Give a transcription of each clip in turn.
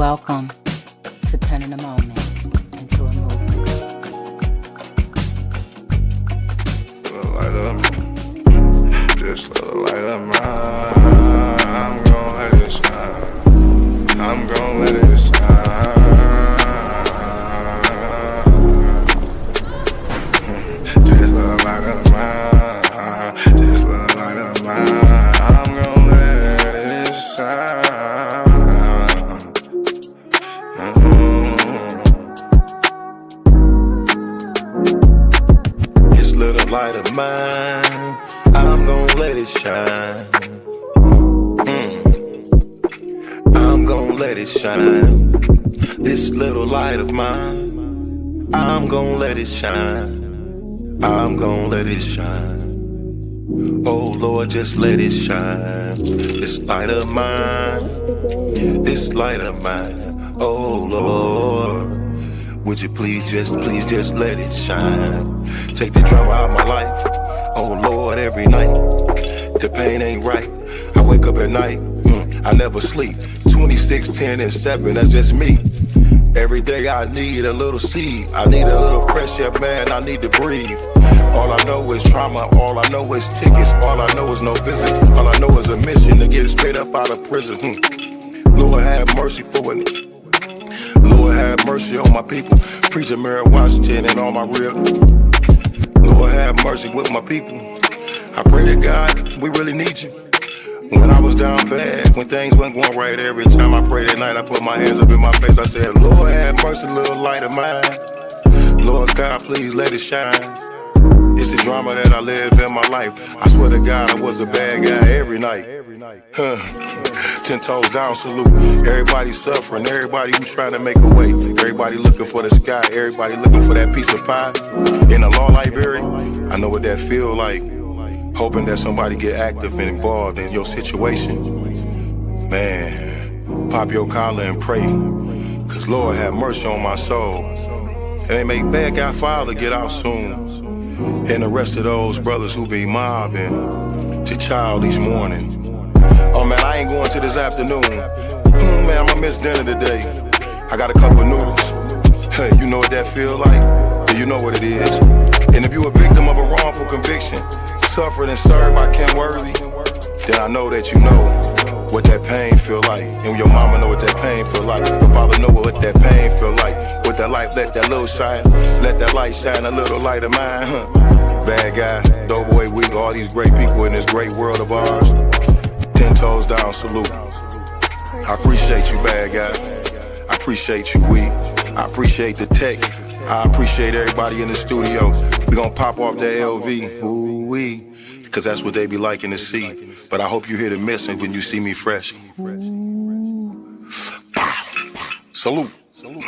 Welcome to turning a moment into a movement. This little light of mine, I'm gon' let it shine. I'm gon' let it shine. This little light of mine, this little light of mine, I'm gon' let it shine. This little light of mine, I'm gon' let it shine. I'm gon' let it shine. This little light of mine, I'm gon' let it shine. I'm gon' let it shine. Oh Lord, just let it shine. This light of mine, this light of mine. Oh Lord, would you please just let it shine. Take the drama out of my life. Oh Lord, every night, the pain ain't right. I wake up at night, I never sleep. 26, 10, and 7, that's just me. Every day I need a little seed. I need a little fresh air, man, I need to breathe. All I know is trauma, all I know is tickets. All I know is no visit. All I know is a mission to get straight up out of prison. Lord have mercy for it. Lord have mercy on my people. Preacher Mary Washington and all my real. Lord have mercy with my people. I pray to God, we really need you. When I was down bad, when things weren't going right, every time I prayed at night, I put my hands up in my face. I said, Lord have mercy, little light of mine. Lord God, please let it shine. It's the drama that I live in my life. I swear to God, I was a bad guy every night. 10 toes down, salute. Everybody suffering, everybody who trying to make a way. Everybody looking for the sky, everybody looking for that piece of pie. In a law library, I know what that feel like. Hoping that somebody get active and involved in your situation. Man, pop your collar and pray. Cause Lord have mercy on my soul. And they make bad guy father get out soon. And the rest of those brothers who be mobbing to child each morning. Oh man, I ain't going to this afternoon. Man, I'ma miss dinner today. I got a couple of noodles. Hey, you know what that feel like? Do you know what it is? And if you a victim of a wrongful conviction, suffered and served by Ken Worthy, then I know that you know what that pain feel like. And your mama know what that pain feel like. Your father know what that pain feel like. With that light, let that little shine. Let that light shine, a little light of mine. Bad guy, doughboy weak, all these great people in this great world of ours. 10 toes down, salute. I appreciate you, bad guy. I appreciate you, weak. I appreciate the tech. I appreciate everybody in the studio. We gonna pop off that LV. Ooh-wee. Cause that's what they be liking to see. But I hope you hear the missing when you see me fresh. Salute. You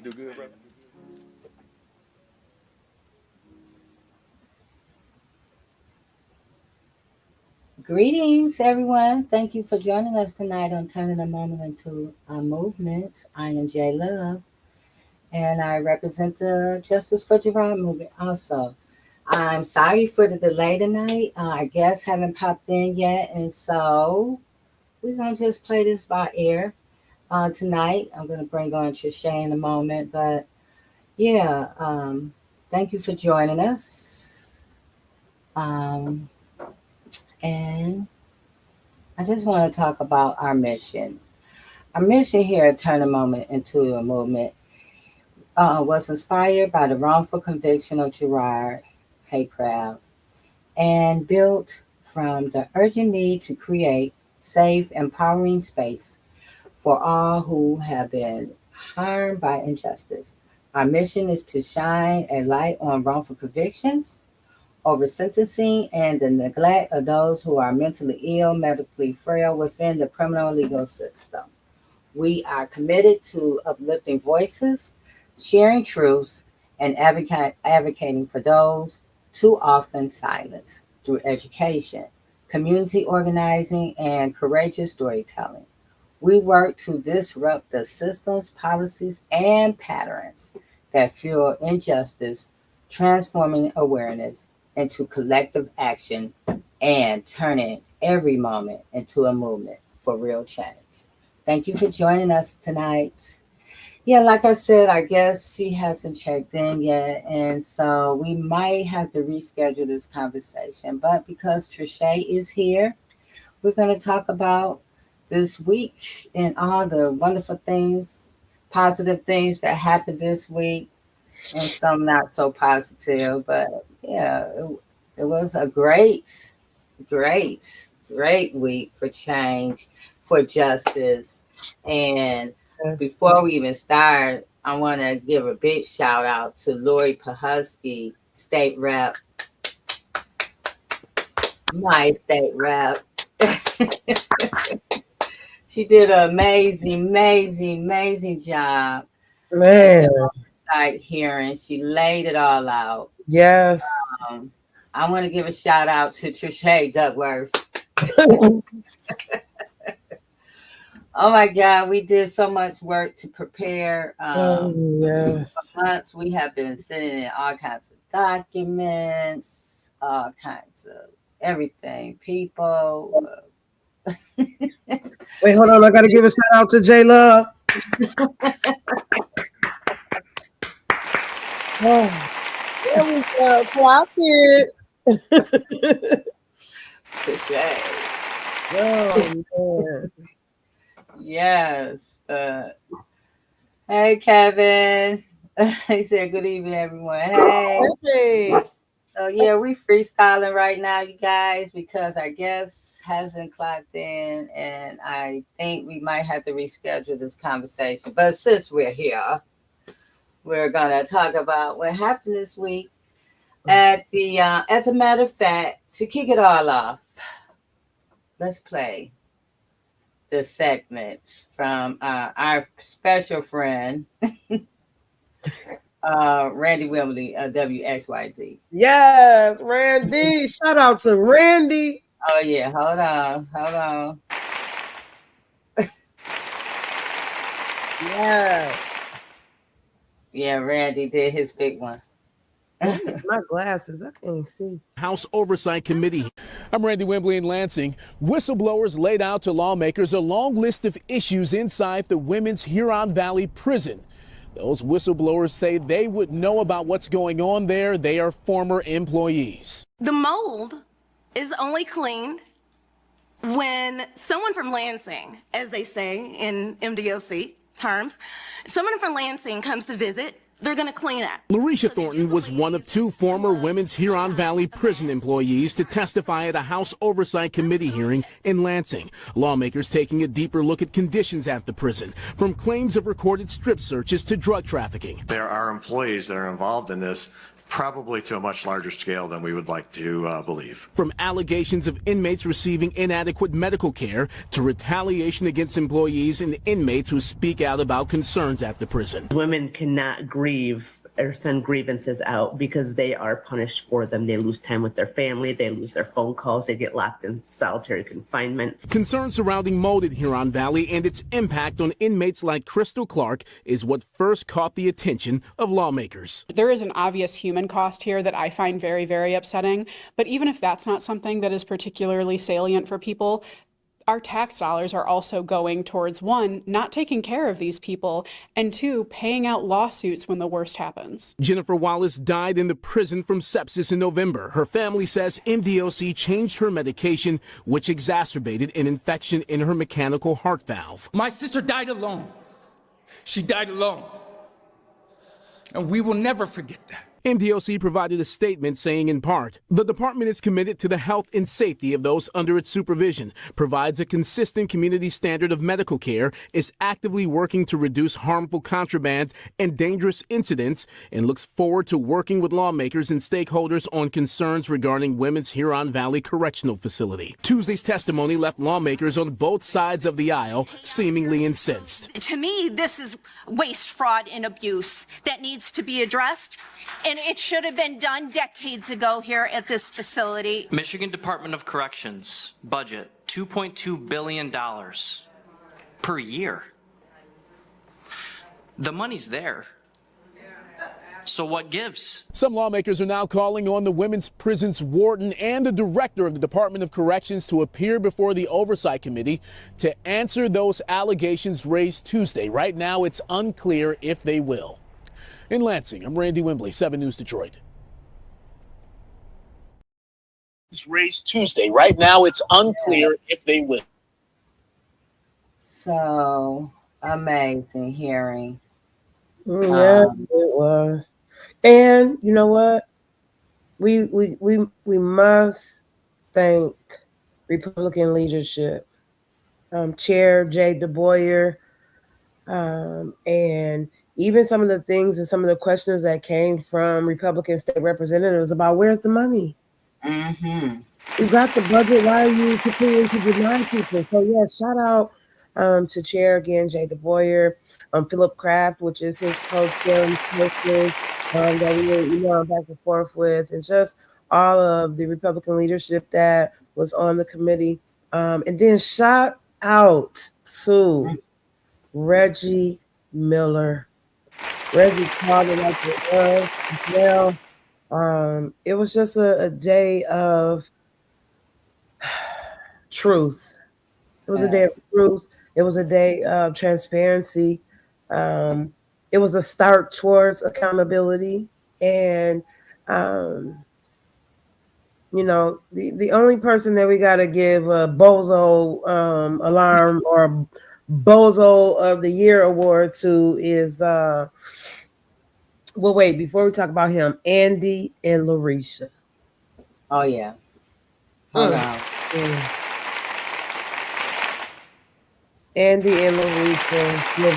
do good, brother? Greetings, everyone. Thank you for joining us tonight on Turning a Moment into a Movement. I am J Love, and I represent the Justice for Huron movement also. I'm sorry for the delay tonight. Our guests haven't popped in yet, and so we're going to just play this by ear tonight. I'm going to bring on Trisha in a moment, but yeah, thank you for joining us. And I just want to talk about our mission. Our mission here at Turn a Moment into a Movement was inspired by the wrongful conviction of Gerard Haycraft and built from the urgent need to create safe, empowering space for all who have been harmed by injustice. Our mission is to shine a light on wrongful convictions, over sentencing, and the neglect of those who are mentally ill, medically frail within the criminal legal system. We are committed to uplifting voices, sharing truths, and advocating for those too often silenced through education, community organizing, and courageous storytelling. We work to disrupt the systems, policies, and patterns that fuel injustice, transforming awareness into collective action and turning every moment into a movement for real change. Thank you for joining us tonight. Yeah, like I said, I guess she hasn't checked in yet, and so we might have to reschedule this conversation. But because Trisha is here, we're going to talk about this week and all the wonderful things, positive things that happened this week, and some not so positive. But yeah, it was a great week for change, for justice. And Yes. before we even start, I want to give a big shout out to Lori Pahusky, state rep, my state rep. She did an amazing job. Man. Site hearing. She laid it all out. Yes. I want to give a shout out to Trisha Duckworth. Oh my God, we did so much work to prepare. Yes. For months we have been sending in all kinds of documents, all kinds of everything, people. Wait, hold on. I got to give a shout out to J Love. Oh, there we go. Clock it. Oh, man. Yes. Hey, Kevin. He said, good evening, everyone. Hey. So, yeah, we freestyling right now, you guys, because our guest hasn't clocked in, and I think we might have to reschedule this conversation. But since we're here, we're going to talk about what happened this week at the, as a matter of fact, to kick it all off, let's play the segment from our special friend, Randy Wimbley, WXYZ. Yes, Randy. Shout out to Randy. Oh, yeah. Hold on. Yeah. Yeah, Randy did his big one. My glasses, I can't see. House Oversight Committee. I'm Randy Wimbley in Lansing. Whistleblowers laid out to lawmakers a long list of issues inside the Women's Huron Valley Prison. Those whistleblowers say they would know about what's going on there. They are former employees. The mold is only cleaned when someone from Lansing, as they say in MDOC terms, someone from Lansing comes to visit. They're going to clean up. Larisha Thornton was one of two former Women's Huron Valley prison employees to testify at a House Oversight Committee hearing in Lansing. Lawmakers taking a deeper look at conditions at the prison, from claims of recorded strip searches to drug trafficking. There are employees that are involved in this, probably to a much larger scale than we would like to believe. From allegations of inmates receiving inadequate medical care to retaliation against employees and inmates who speak out about concerns at the prison. Women cannot grieve or send grievances out because they are punished for them. They lose time with their family, they lose their phone calls, they get locked in solitary confinement. Concerns surrounding mold in Huron Valley and its impact on inmates like Krystal Clark is what first caught the attention of lawmakers. There is an obvious human cost here that I find very, very upsetting. But even if that's not something that is particularly salient for people, our tax dollars are also going towards, one, not taking care of these people, and two, paying out lawsuits when the worst happens. Jennifer Wallace died in the prison from sepsis in November. Her family says MDOC changed her medication, which exacerbated an infection in her mechanical heart valve. My sister died alone. She died alone. And we will never forget that. MDOC provided a statement saying, in part, the department is committed to the health and safety of those under its supervision, provides a consistent community standard of medical care, is actively working to reduce harmful contraband and dangerous incidents, and looks forward to working with lawmakers and stakeholders on concerns regarding Women's Huron Valley Correctional Facility. Tuesday's testimony left lawmakers on both sides of the aisle seemingly incensed. To me, this is waste, fraud, and abuse that needs to be addressed. And it should have been done decades ago here at this facility. Michigan Department of Corrections budget $2.2 billion per year. The money's there. So what gives? Some lawmakers are now calling on the women's prisons warden and the director of the Department of Corrections to appear before the Oversight Committee to answer those allegations raised Tuesday. Right now, it's unclear if they will. In Lansing, I'm Randy Wembley, 7 News Detroit. Raised Tuesday. Right now, it's unclear if they will. So amazing hearing. Yes, it was. And you know what? We must thank Republican leadership, Chair Jay DeBoyer, and even some of the things and some of the questions that came from Republican state representatives about where's the money. Mm-hmm. You got the budget. Why are you continuing to deny people? So yes, shout out to Chair again, Jay DeBoyer, Philip Kraft, which is his pro tem person that we were back and forth with, and just all of the Republican leadership that was on the committee. And then shout out to Reggie Miller. Reggie called it like it was as well. It was just a day of truth. It was a day of truth. It was a day of transparency. It was a start towards accountability. And, you know, the only person that we got to give a Bozo alarm or Bozo of the Year award to is, well, wait, before we talk about him, Andy and Larisha. Oh, yeah. Hold on. Andy and Larisha,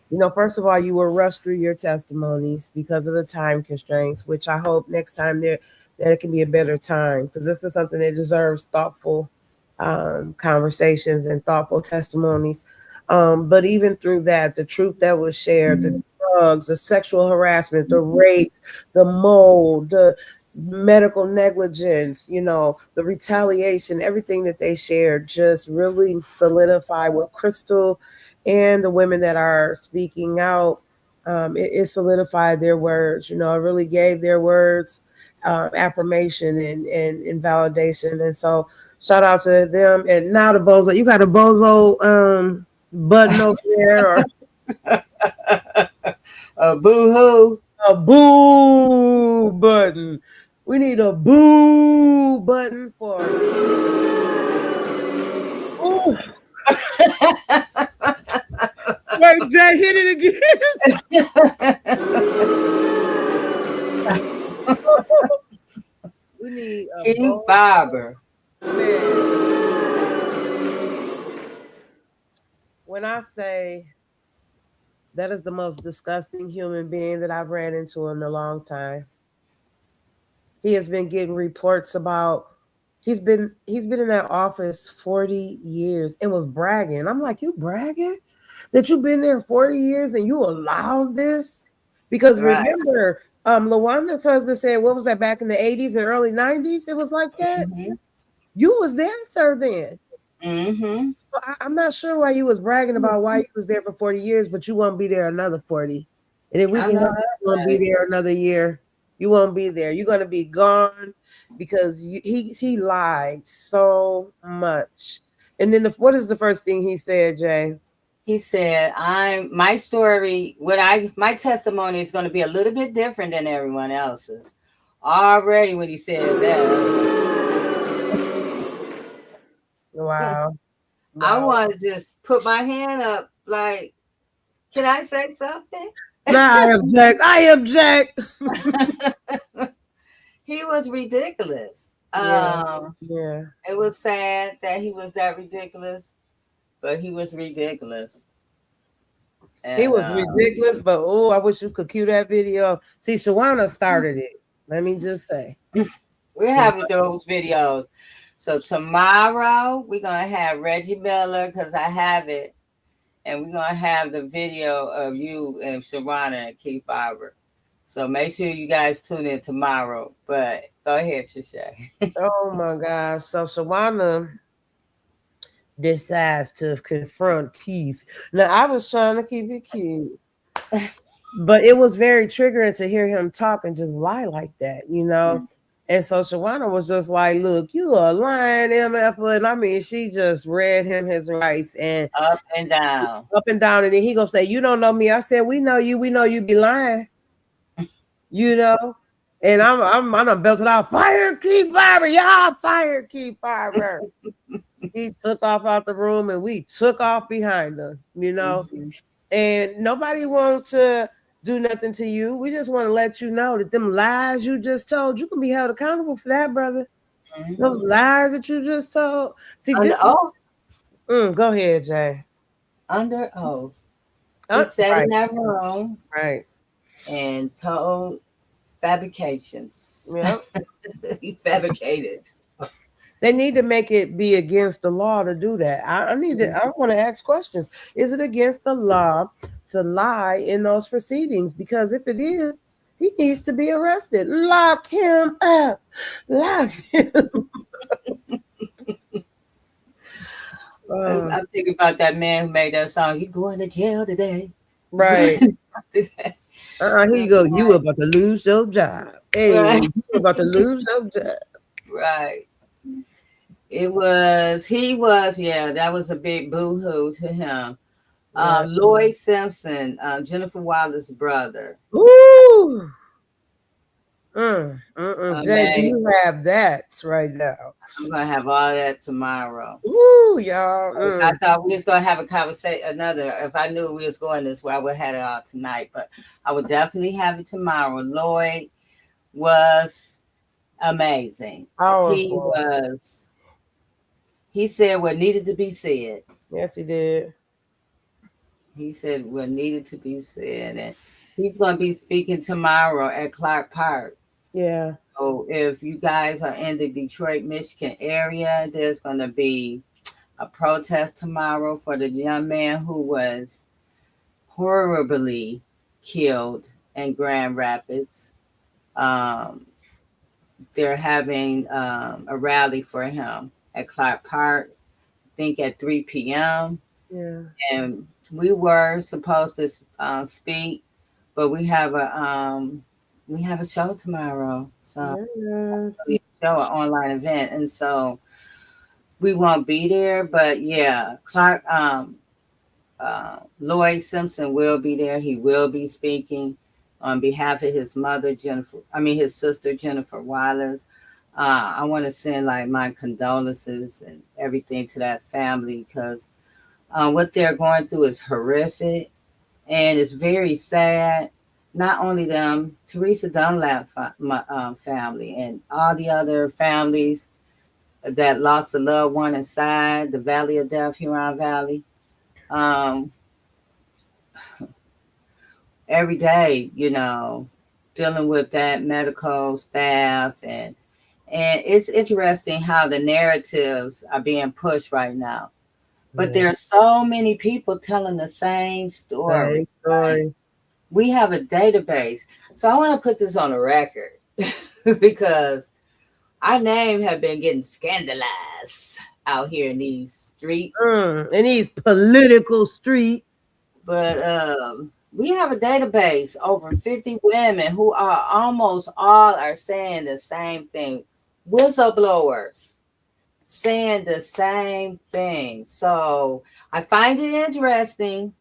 you know, first of all, you will rush through your testimonies because of the time constraints, which I hope next time that it can be a better time, because this is something that deserves thoughtful conversations and thoughtful testimonies. But even through that, the truth that was shared, the drugs, the sexual harassment, the rapes, the mold, the medical negligence, you know, the retaliation, everything that they shared just really solidified what Krystal and the women that are speaking out, it solidified their words. You know, it really gave their words affirmation and validation. And so shout out to them. And now the Bozo, you got a Bozo button over there, or a boo-hoo. A boo button. We need a boo button for ooh. Wait, Jay, hit it again. We need a King Barber. When I say that is the most disgusting human being that I've ran into in a long time. He has been getting reports about he's been in that office 40 years and was bragging. I'm like, you bragging that you've been there 40 years and you allowed this? Because remember, LaWanda's husband said, what was that, back in the 80s and early 90s? It was like that. Mm-hmm. You was there, sir, then. Mm-hmm. So I'm not sure why you was bragging about why you was there for 40 years, but you won't be there another 40. And if we can help you, won't be there another year. You won't be there. You're going to be gone because he lied so much. And then what is the first thing he said, Jay? He said, my testimony is going to be a little bit different than everyone else's. Already when he said that. Wow. I want to just put my hand up like, can I say something? No, I object. He was ridiculous. Yeah. It was sad that he was that ridiculous, but he was ridiculous. And, he was ridiculous, but I wish you could cue that video. See, Shawana started it. Let me just say. We're having those videos. So tomorrow we're going to have Reggie Miller, because I have it. And we're going to have the video of you and Shawana and Keith Barber. So make sure you guys tune in tomorrow. But go ahead, Trisha. Oh, my gosh. So Shawana decides to confront Keith. Now, I was trying to keep it cute. But it was very triggering to hear him talk and just lie like that, you know. And so Shawana was just like, look, you are lying, MF. And I mean, she just read him his rights and Up and down. And then he gonna say, you don't know me. I said, we know you be lying, you know. And I'm done belted out, fire, keep firing, y'all, fire, keep firing. He took off out the room and we took off behind him, you know. And nobody wants to do nothing to you. We just want to let you know that them lies you just told, you can be held accountable for that, brother. Those lies that you just told. See, Under this. oath. Go ahead, Jay. Under oath. He sat in that room, right, and told fabrications. Yep. He fabricated. They need to make it be against the law to do that. I want to ask questions. Is it against the law to lie in those proceedings? Because if it is, he needs to be arrested. Lock him up. Lock him. I'm thinking about that man who made that song. You going to jail today? Right. Here you go. You about to lose your job. Hey, right. You about to lose your job. Right. He was, yeah, that was a big boo-hoo to him. Lloyd Simpson, Jennifer Wilder's brother. Ooh. Jay, do you have that right now? I'm gonna have all that tomorrow. Ooh, y'all. I thought we was gonna have a conversation. If I knew we was going this way, I would have had it all tonight. But I would definitely have it tomorrow. Lloyd was amazing. He said what needed to be said. Yes, he did. He said what needed to be said, and he's going to be speaking tomorrow at Clark Park. Yeah. So if you guys are in the Detroit, Michigan area, there's going to be a protest tomorrow for the young man who was horribly killed in Grand Rapids. They're having a rally for him at Clark Park, I think at 3 p.m. Yeah. And we were supposed to speak, but we have a show tomorrow. So a show, an online event, and so we won't be there. But yeah, Clark, Lloyd Simpson will be there. He will be speaking on behalf of his his sister Jennifer Wallace. I want to send my condolences and everything to that family, because what they're going through is horrific and it's very sad. Not only them, Teresa Dunlap family and all the other families that lost a loved one inside the Valley of Death, Huron Valley. Every day, dealing with that medical staff, and it's interesting how the narratives are being pushed right now. But there are so many people telling the same story. Right? We have a database. So I want to put this on the record because our name have been getting scandalized out here in these streets. In these political streets. But we have a database, over 50 women who are almost all are saying the same thing. Whistleblowers saying the same thing. So I find it interesting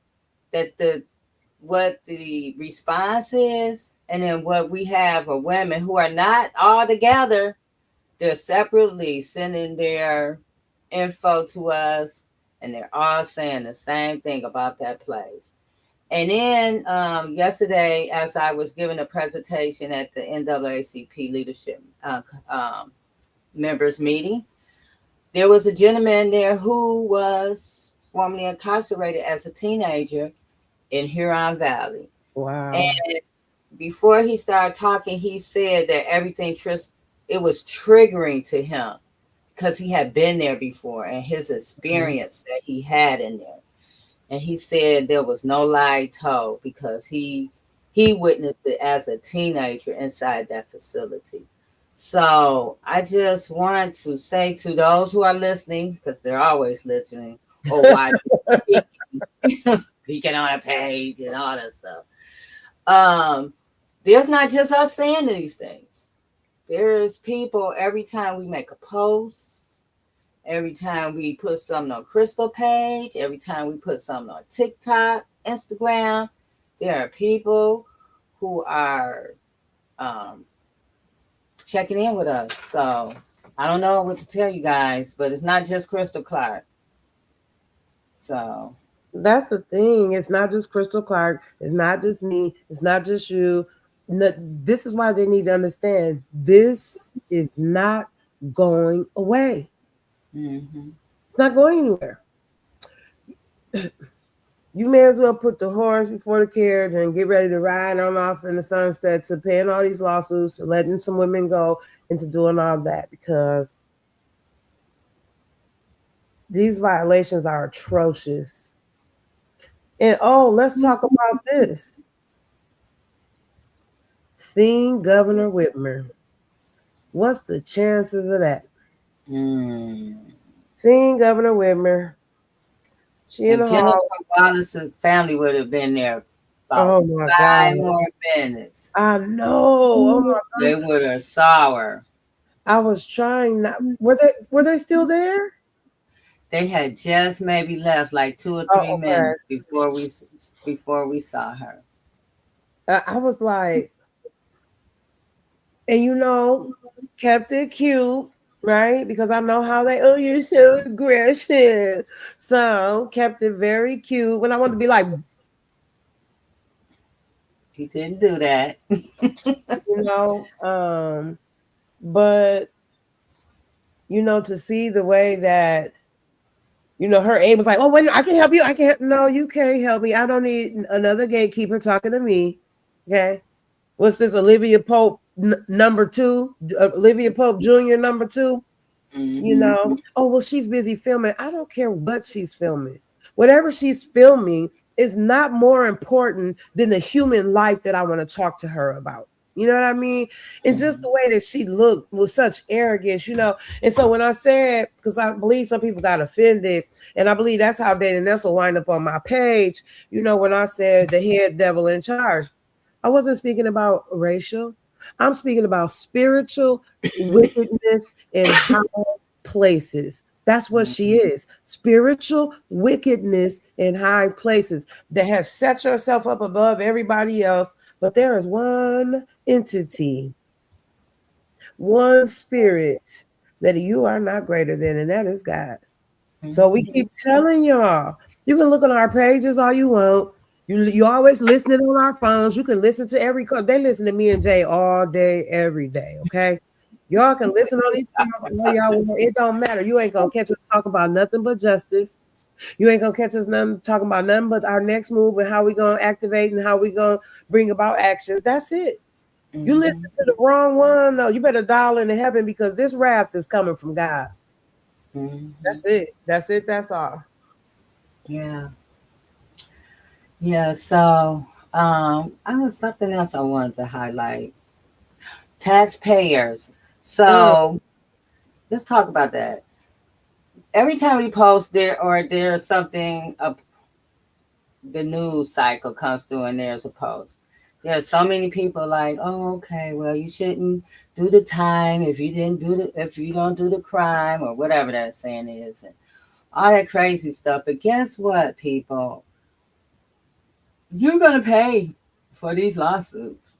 that what the response is, and then what we have are women who are not all together. They're separately sending their info to us, and they're all saying the same thing about that place. And then yesterday, as I was giving a presentation at the NAACP leadership members meeting, there was a gentleman there who was formerly incarcerated as a teenager in Huron Valley. Wow. And before he started talking, he said that it was triggering to him because he had been there before and his experience that he had in there. And he said there was no lie told because he witnessed it as a teenager inside that facility. So I just want to say to those who are listening, because they're always listening, or watching, peeking on a page and all that stuff. There's not just us saying these things. There's people every time we make a post, every time we put something on Krystal page, every time we put something on TikTok, Instagram, there are people who are checking in with us. So I don't know what to tell you guys, but it's not just Krystal Clark. So that's the thing. It's not just Krystal Clark. It's not just me. It's not just you. No, this is why they need to understand this is not going away. mm-hmm. It's not going anywhere. You may as well put the horse before the carriage and get ready to ride on off in the sunset to paying all these lawsuits, to letting some women go, and to doing all that, because these violations are atrocious. And let's talk about this. Seeing Governor Whitmer. What's the chances of that? Seeing Governor Whitmer. She in the Jennifer hall. Wallace's family would have been there about 5 more minutes. I know. Oh my God. They would have saw her. I was trying not. Were they still there? They had just maybe left like 2 or 3 minutes before we saw her. I was like, and kept it cute, right? Because I know how they, you're so aggressive. So kept it very cute when I wanted to be like, he didn't do that. But to see the way that her aide was like, oh wait, I can help you. I can't. No, you can't help me. I don't need another gatekeeper talking to me. Okay, what's this? Olivia Pope number 2, Olivia Pope Jr. number 2. Mm-hmm. Oh well, she's busy filming. I don't care what she's filming. Whatever she's filming is not more important than the human life that I want to talk to her about. You know what I mean? And just the way that she looked with such arrogance, And so when I said, because I believe some people got offended, and I believe that's how Dana Ness will wind up on my page, when I said the head devil in charge, I wasn't speaking about racial. I'm speaking about spiritual wickedness in high places. That's what she is. Spiritual wickedness in high places that has set herself up above everybody else. But there is one entity, one spirit that you are not greater than, and that is God. Mm-hmm. So we keep telling y'all, you can look on our pages all you want. You always listening on our phones. You can listen to every call. They listen to me and Jay all day, every day. Okay. Y'all can listen on these calls. It don't matter. You ain't gonna catch us talking about nothing but justice. You ain't gonna catch us talking about nothing but our next move and how we gonna activate and how we gonna bring about actions. That's it. Mm-hmm. You listen to the wrong one, though. You better dial into heaven, because this wrath is coming from God. Mm-hmm. That's it. That's it. That's all. Yeah. Yeah. So I was something else I wanted to highlight. Taxpayers. So let's talk about that. Every time we post there's something, the news cycle comes through and there's a post. There are so many people like, oh, okay, well, you shouldn't do the time if you don't do the crime, or whatever that saying is, and all that crazy stuff. But guess what, people? You're gonna pay for these lawsuits,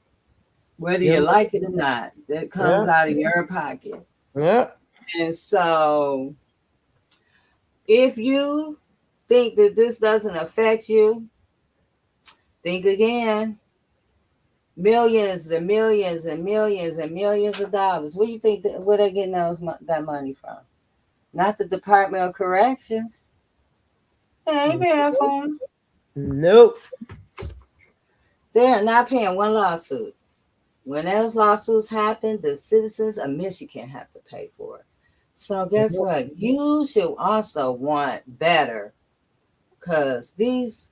whether you like it or not. That comes out of your pocket. Yeah. And so if you think that this doesn't affect you, think again. Millions and millions and millions and millions of dollars. Where do you think where they getting that money from? Not the Department of Corrections. They ain't paying for them. Nope. They're not paying one lawsuit. When those lawsuits happen, the citizens of Michigan have to pay for it. So guess what? You should also want better, because these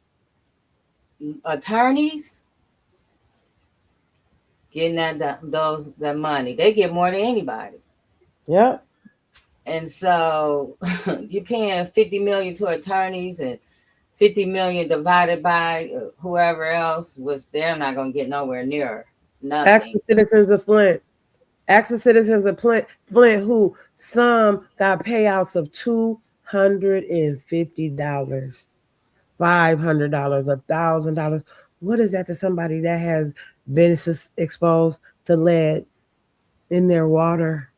attorneys getting that money, they get more than anybody. Yeah. And so you're paying $50 million to attorneys and 50 million divided by whoever else was, they're not going to get nowhere near nothing. Ask the citizens of Flint. Ask the citizens of Flint who some got payouts of $250, $500, $1,000. What is that to somebody that has been exposed to lead in their water?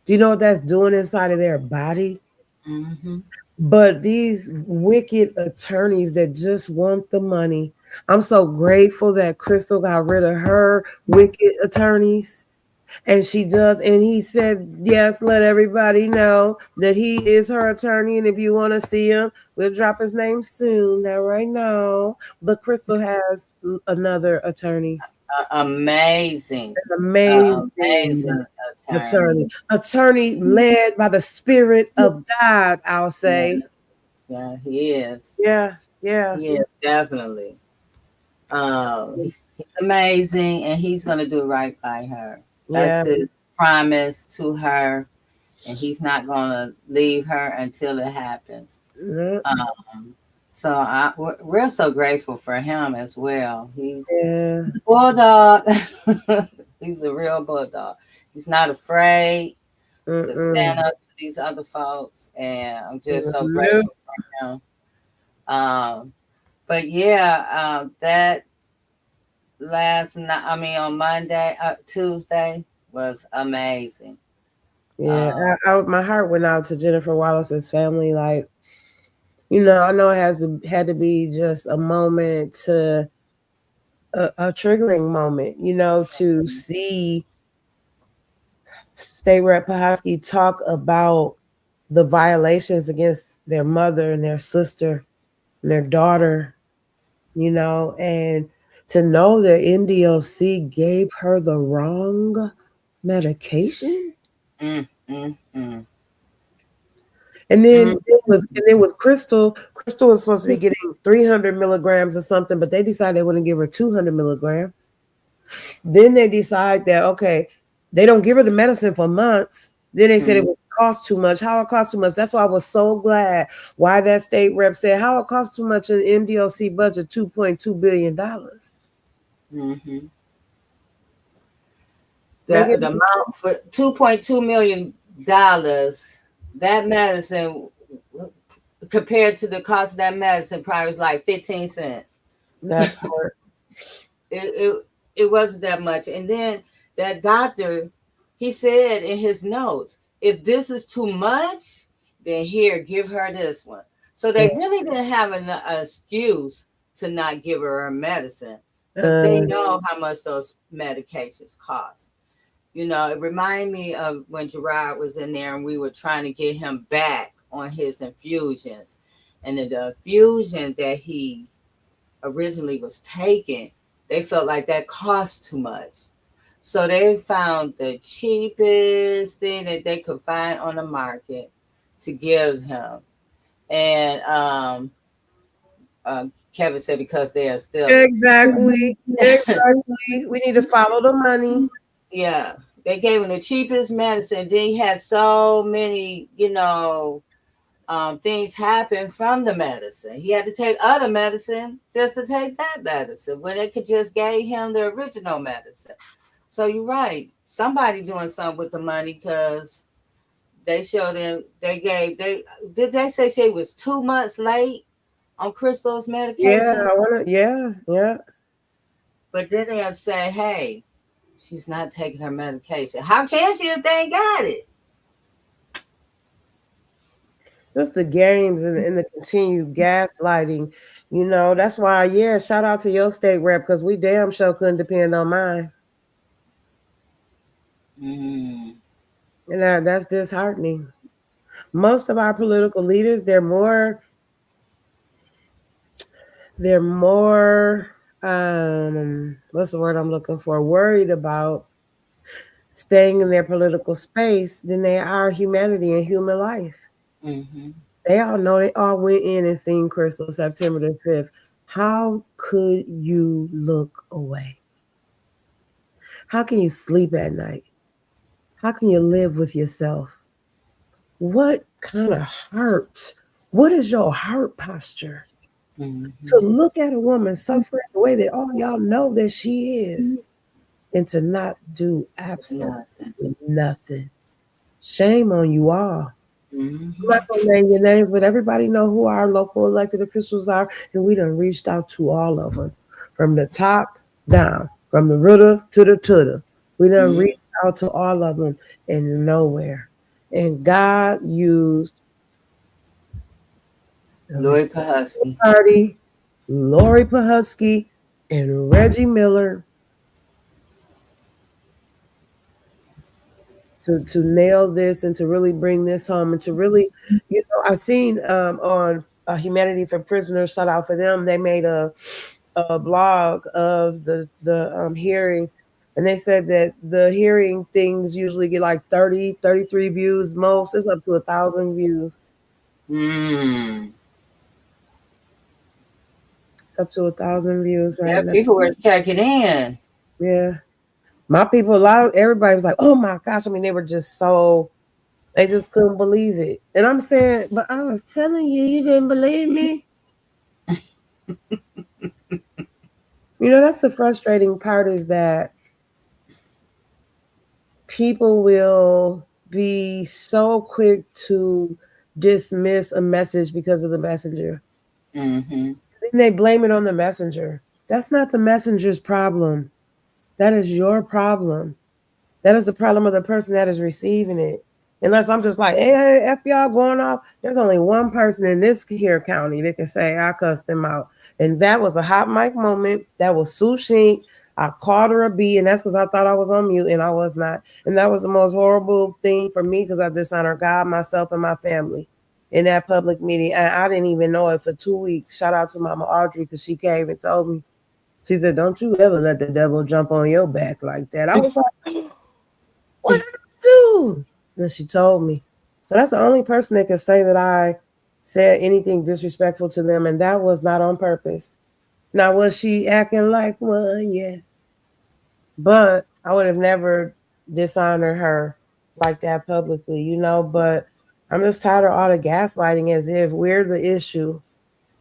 Do you know what that's doing inside of their body? Mm-hmm. But these wicked attorneys that just want the money. I'm so grateful that Krystal got rid of her wicked attorneys. And she does. And he said, yes, let everybody know that he is her attorney. And if you want to see him, we'll drop his name soon. Not right now. But Krystal has another attorney. Amazing. Amazing attorney led by the Spirit of God, I'll say. Yeah, he is. Yeah. He is, definitely. He's amazing, and he's going to do right by her. That's his promise to her, and he's not going to leave her until it happens. So we're so grateful for him as well. He's a bulldog. He's a real bulldog. He's not afraid to stand up to these other folks, and I'm just so grateful for him. But yeah, that last night, on Tuesday was amazing. Yeah, my heart went out to Jennifer Wallace's family. Like, I know it had to be just a moment a triggering moment, to see State Rep Pahosky talk about the violations against their mother and their sister and their daughter, and to know that MDOC gave her the wrong medication. And then with Krystal was supposed to be getting 300 milligrams or something, but they decided they wouldn't give her 200 milligrams. Then they decide that, okay, they don't give her the medicine for months. Then they said it was cost too much. How it cost too much? That's why I was so glad why that state rep said how it cost too much in MDOC budget, $2.2 billion. Mm-hmm. The amount for $2.2 million, that medicine compared to the cost of that medicine probably was like 15 cents. That part. It wasn't that much. And then that doctor, he said in his notes, if this is too much, then here, give her this one. So they really didn't have an excuse to not give her medicine because they know how much those medications cost. It reminded me of when Gerard was in there and we were trying to get him back on his infusions. And the infusion that he originally was taking, they felt like that cost too much. So they found the cheapest thing that they could find on the market to give him. And Kevin said because they are still... Exactly. We need to follow the money. Yeah. They gave him the cheapest medicine. Then he had so many, things happen from the medicine. He had to take other medicine just to take that medicine when they could just give him the original medicine. So you're right. Somebody doing something with the money because they showed him did they say she was 2 months late on Krystal's medication? Yeah. But then they'll say, hey, she's not taking her medication. How can she if they ain't got it? Just the games and the continued gaslighting. That's why, shout out to your state rep because we damn sure couldn't depend on mine. And that's disheartening. Most of our political leaders, they're more what's the word I'm looking for? Worried about staying in their political space than they are humanity and human life. Mm-hmm. They all know, they all went in and seen Krystal September the 5th. How could you look away? How can you sleep at night? How can you live with yourself? What kind of heart? What is your heart posture? To look at a woman suffering the way that all y'all know that she is, and to not do absolutely nothing. Shame on you all. I'm not gonna name your names, but everybody know who our local elected officials are, and we done reached out to all of them, from the top down, from the rooter to the tutor. We done reached out to all of them, and nowhere. And God used Lori Pahusky. Party, Lori Pahusky, and Reggie Miller to nail this and to really bring this home and to really, I've seen on Humanity for Prisoners, shout out for them. They made a blog of the hearing, and they said that the hearing things usually get like 30, 33 views most. It's up to 1,000 views. It's up to 1,000 views right now. People were checking in. Yeah. My people, everybody was like, oh my gosh. I mean, they were just they just couldn't believe it. And I'm saying, but I was telling you, you didn't believe me. That's the frustrating part, is that people will be so quick to dismiss a message because of the messenger. And they blame it on the messenger. That's not the messenger's problem. That is your problem. That is the problem of the person that is receiving it. Unless I'm just like, hey, F y'all going off. There's only one person in this here county that can say I cussed them out. And that was a hot mic moment. That was Sue Shink. I called her a B, and that's because I thought I was on mute, and I was not. And that was the most horrible thing for me, because I dishonored God, myself, and my family in that public meeting. And I didn't even know it for 2 weeks. Shout out to Mama Audrey, because she came and told me. She said, don't you ever let the devil jump on your back like that. I was like, what did I do? And she told me. So that's the only person that could say that I said anything disrespectful to them, and that was not on purpose. Now, was she acting like, well, yeah. But I would have never dishonored her like that publicly, but I'm just tired of all the gaslighting as if we're the issue.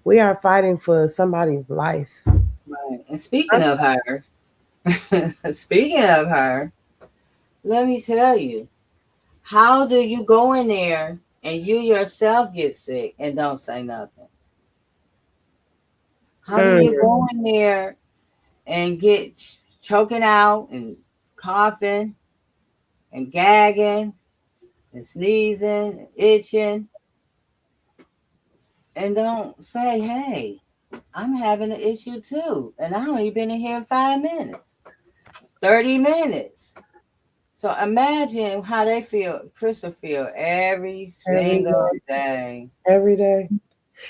We are fighting for somebody's life. Right. And speaking of her, let me tell you, how do you go in there and you yourself get sick and don't say nothing? How do you go in there and get choking out and coughing and gagging and sneezing, itching, and don't say, hey, I'm having an issue too, and I only been in here 5 minutes, 30 minutes. So imagine how they feel, Krystal feel every single day. Every day.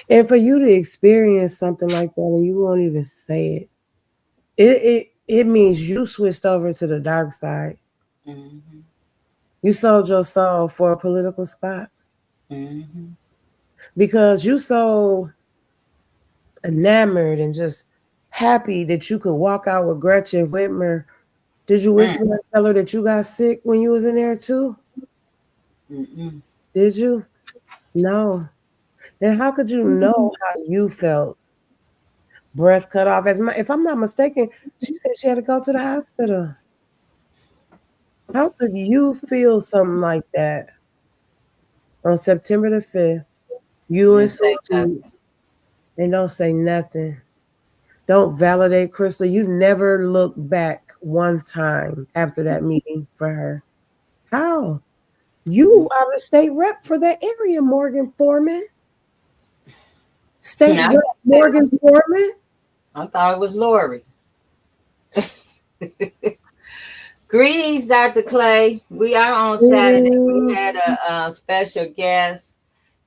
And for you to experience something like that and you won't even say it means you switched over to the dark side. You sold your soul for a political spot. Because you so enamored and just happy that you could walk out with Gretchen Whitmer. Did you whisper and tell her that you got sick when you was in there too? Did you? No. Then how could you know how you felt? Breath cut off. If I'm not mistaken, she said she had to go to the hospital. How could you feel something like that on September the 5th? You and Sophie, and don't say nothing. Don't validate Krystal. You never look back one time after that meeting for her. How? You are the state rep for that area, Morgan Foreman. State rep Morgan Foreman? I thought it was Lori. Greetings, Dr. Clay. We are on Saturday. We had a special guest,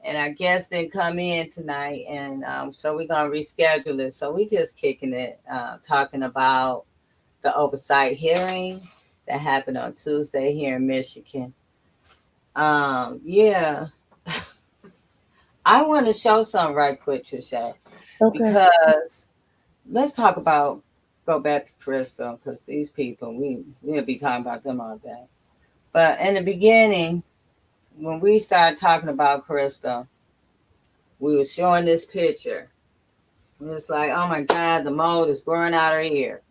and our guest didn't come in tonight, and so we're going to reschedule it. So we just kicking it, talking about the oversight hearing that happened on Tuesday here in Michigan. Yeah. I want to show something right quick, Trisha, because let's go back to Krystal, because these people, we'll be talking about them all day. But in the beginning, when we started talking about Krystal, we were showing this picture And it's like, oh my God, the mold is growing out her ear.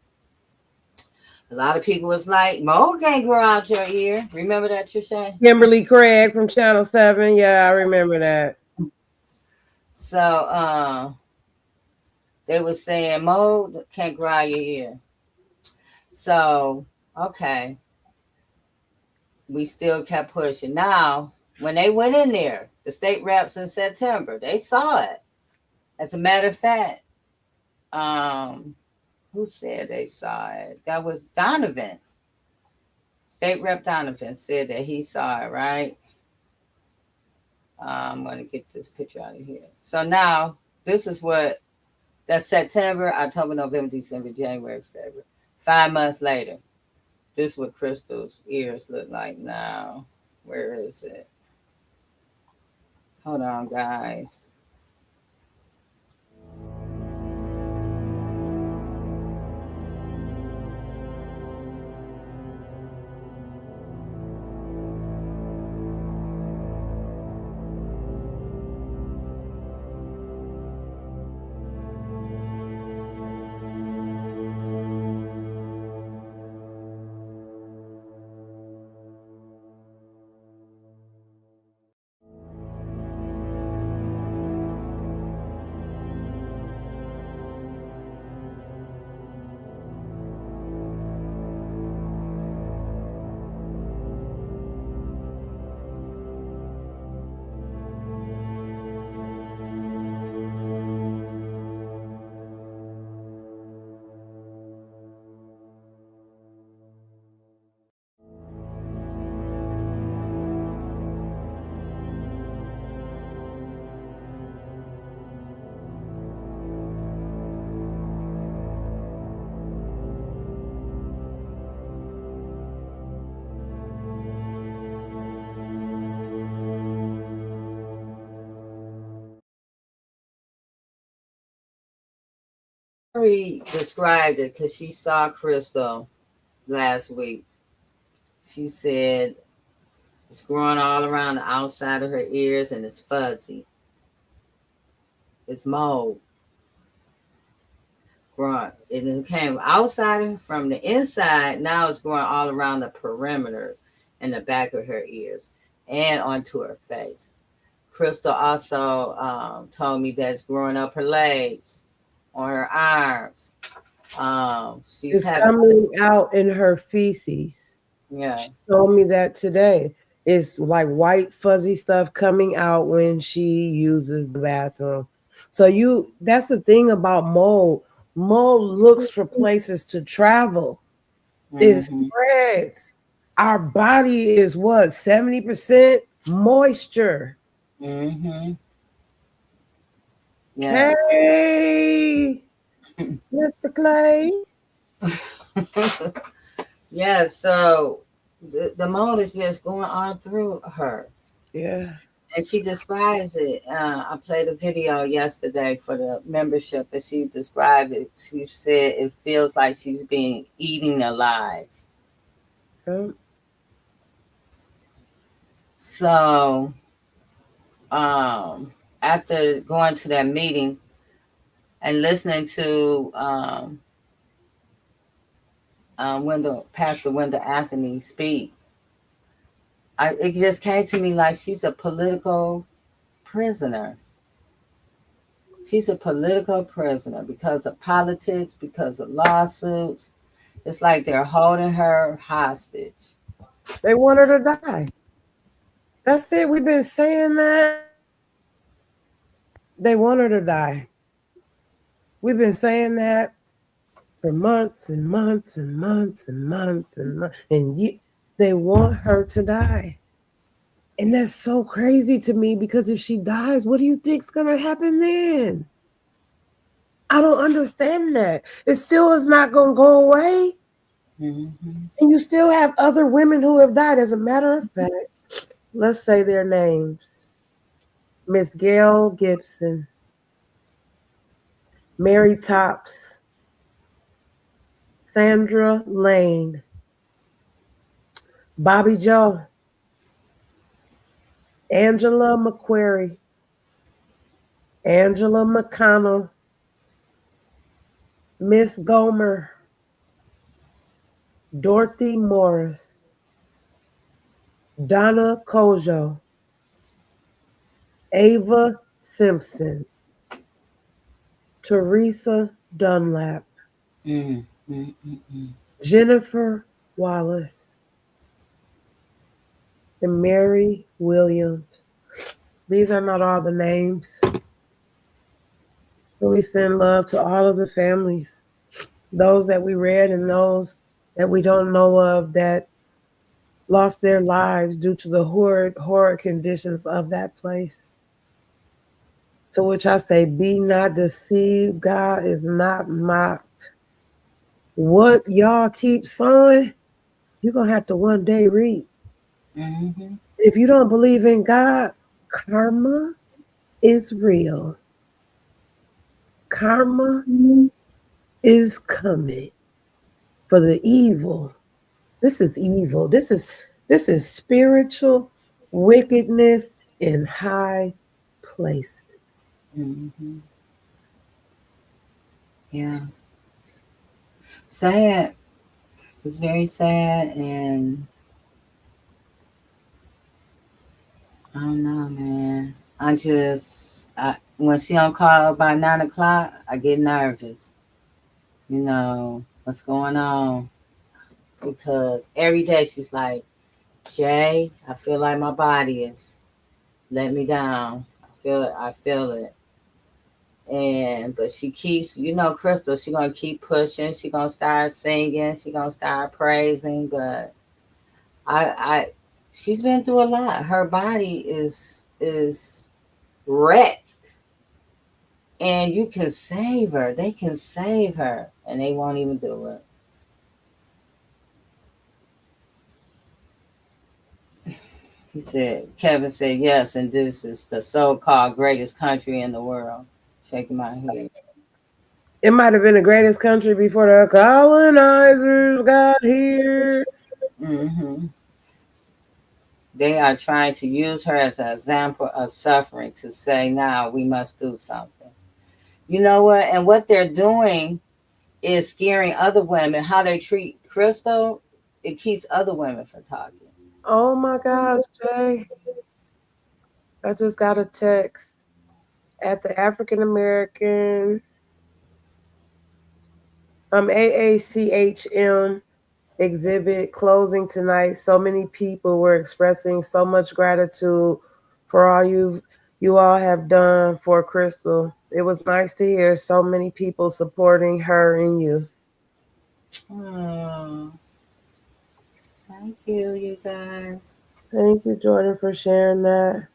A lot of people was like, mold can't grow out your ear. Remember that, Trisha? Kimberly Craig from Channel 7. Yeah, I remember that. So they were saying mold can't grow out your ear. So, okay. We still kept pushing. Now, when they went in there, the state reps in September, they saw it. As a matter of fact, who said they saw it? That was Donovan. State Rep Donovan said that he saw it, right? I'm going to get this picture out of here. So now, this is what, that's September, October, November, December, January, February. 5 months later, this is what Krystal's ears look like now. Where is it? Hold on, guys. Mary described it because she saw Krystal last week. She said it's growing all around the outside of her ears and it's fuzzy. It's mold growing. It came outside from the inside. Now it's growing all around the perimeters and the back of her ears and onto her face. Krystal also told me that it's growing up her legs, on her arms. She's coming out in her feces. Yeah. She told me that today. It's like white fuzzy stuff coming out when she uses the bathroom. So that's the thing about mold. Mold looks for places to travel. It spreads. Our body is what, 70% moisture. Yeah. Hey, Mr. Clay. Yeah, so the mold is just going on through her. Yeah. And she describes it. I played a video yesterday for the membership, and she described it. She said it feels like she's being eaten alive. So, after going to that meeting and listening to Pastor Wendell Anthony speak, it just came to me like she's a political prisoner. She's a political prisoner because of politics, because of lawsuits. It's like they're holding her hostage. They want her to die. That's it. We've been saying that. They want her to die. We've been saying that for months and months and months and months and months. And they want her to die. And that's so crazy to me because if she dies, what do you think's going to happen then? I don't understand that. It still is not going to go away. And you still have other women who have died. As a matter of fact, let's say their names. Miss Gail Gibson, Mary Tops, Sandra Lane, Bobby Joe, Angela McQuarrie, Angela McConnell, Miss Gomer, Dorothy Morris, Donna Kojo, Ava Simpson, Teresa Dunlap, Mm, mm, mm, mm. Jennifer Wallace, and Mary Williams. These are not all the names. But we send love to all of the families, those that we read and those that we don't know of that lost their lives due to the horrid conditions of that place. To which I say, be not deceived. God is not mocked. What y'all keep sowing, you're going to have to one day reap. Mhm. If you don't believe in God, karma is real. Karma is coming for the evil. This is evil. This is spiritual wickedness in high places. Mhm. Yeah. Sad. It's very sad, and I don't know, man. When she on call by 9 o'clock, I get nervous. You know what's going on, because every day she's like, "Jay, I feel like my body is letting me down. I feel it." And but she keeps, Krystal, she gonna keep pushing. She gonna start singing. She gonna start praising. But I she's been through a lot. Her body is wrecked, and you can save her. They can save her, and they won't even do it. Kevin said yes, and this is the so-called greatest country in the world. Shaking my head. It might have been the greatest country before the colonizers got here. Mm-hmm. They are trying to use her as an example of suffering to say, now we must do something. You know what? And what they're doing is scaring other women. How they treat Krystal, it keeps other women from talking. Oh my gosh, Jay. I just got a text at the African American AACHM exhibit closing tonight. So many people were expressing so much gratitude for all you all have done for Krystal. It was nice to hear so many people supporting her and you. Oh, thank you guys. Thank you, Jordan, for sharing that.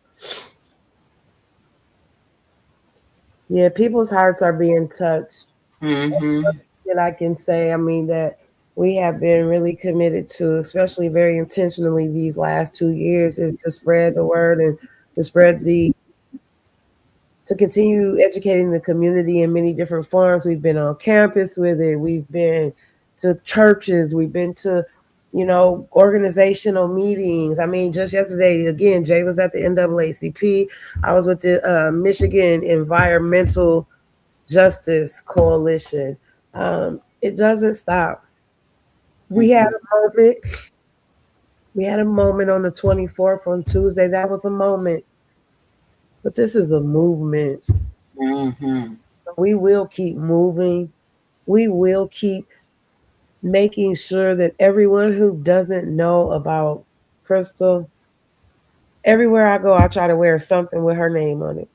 Yeah, people's hearts are being touched. Mm-hmm. And I can say, that we have been really committed to, especially very intentionally these last 2 years, is to spread the word and to continue educating the community in many different forms. We've been on campus with it. We've been to churches. We've been to, organizational meetings. Just yesterday, again, Jay was at the NAACP. I was with the Michigan Environmental Justice Coalition. It doesn't stop. We had a moment. We had a moment on the 24th on Tuesday. That was a moment. But this is a movement. Mm-hmm. We will keep moving. We will keep making sure that everyone who doesn't know about Krystal, everywhere I go, I try to wear something with her name on it.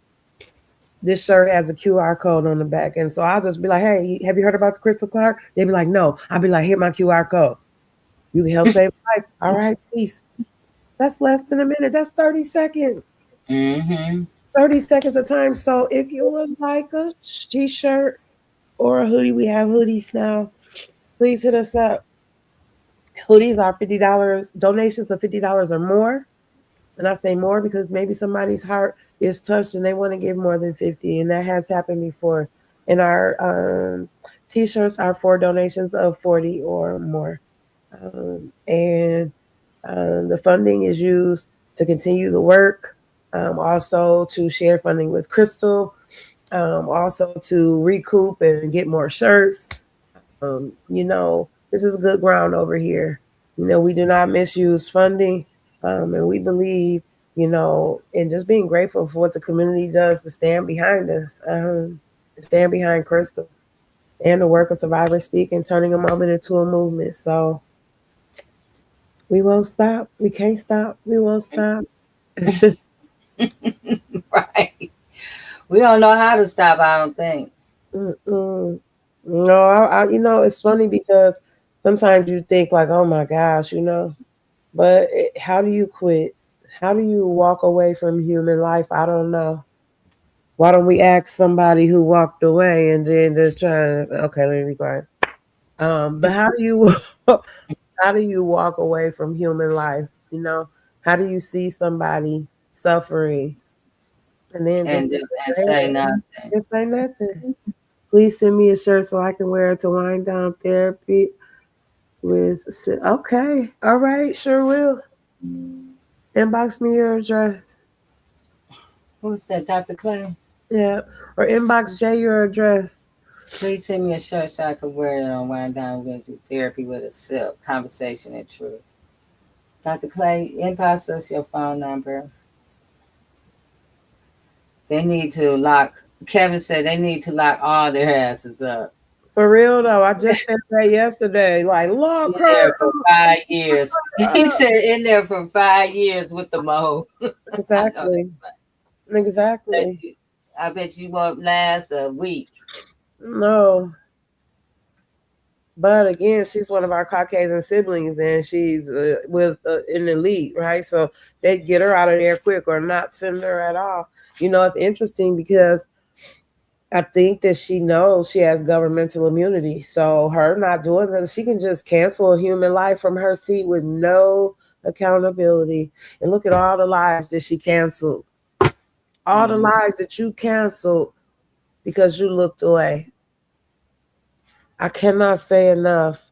This shirt has a QR code on the back. And so I'll just be like, hey, have you heard about Krystal Clark? They'd be like, no. I'll be like, here, my QR code. You can help save a life. All right, peace. That's less than a minute. That's 30 seconds. Mm-hmm. 30 seconds of time. So if you would like a t-shirt or a hoodie, we have hoodies now. Please hit us up. Hoodies are $50. Donations of $50 or more. And I say more because maybe somebody's heart is touched and they want to give more than 50. And that has happened before. And our t-shirts are for donations of 40 or more. The funding is used to continue the work, also to share funding with Krystal, also to recoup and get more shirts, This is good ground over here. We do not misuse funding, and we believe, in just being grateful for what the community does to stand behind us, stand behind Krystal and the work of Survivor Speak and turning a moment into a movement. So we won't stop. We can't stop. We won't stop. Right. We don't know how to stop, I don't think. No, it's funny because sometimes you think like, oh my gosh, but how do you quit? How do you walk away from human life? I don't know. Why don't we ask somebody who walked away and then just trying to, okay, let me be quiet. But how do you walk away from human life? How do you see somebody suffering and then And say nothing. Just say nothing. Please send me a shirt so I can wear it to wind down therapy okay. All right, sure will. Inbox me your address. Who's that, Dr. Clay? Yeah. Or inbox Jay your address. Please send me a shirt so I can wear it on Wind Down with Therapy with a Sip. Conversation and Truth. Dr. Clay, inbox us your phone number. They need to lock, Kevin said they need to lock all their asses up. For real though, I just said that yesterday. Like, lock her for 5 years. He said in there for 5 years with the mold. Exactly. Exactly. I bet you won't last a week. No. But again, she's one of our Caucasian siblings, and she's with an elite, right? So they get her out of there quick or not send her at all. It's interesting because I think that she knows she has governmental immunity. So her not doing that, she can just cancel a human life from her seat with no accountability. And look at all the lives that she canceled. All the lives that you canceled because you looked away. I cannot say enough.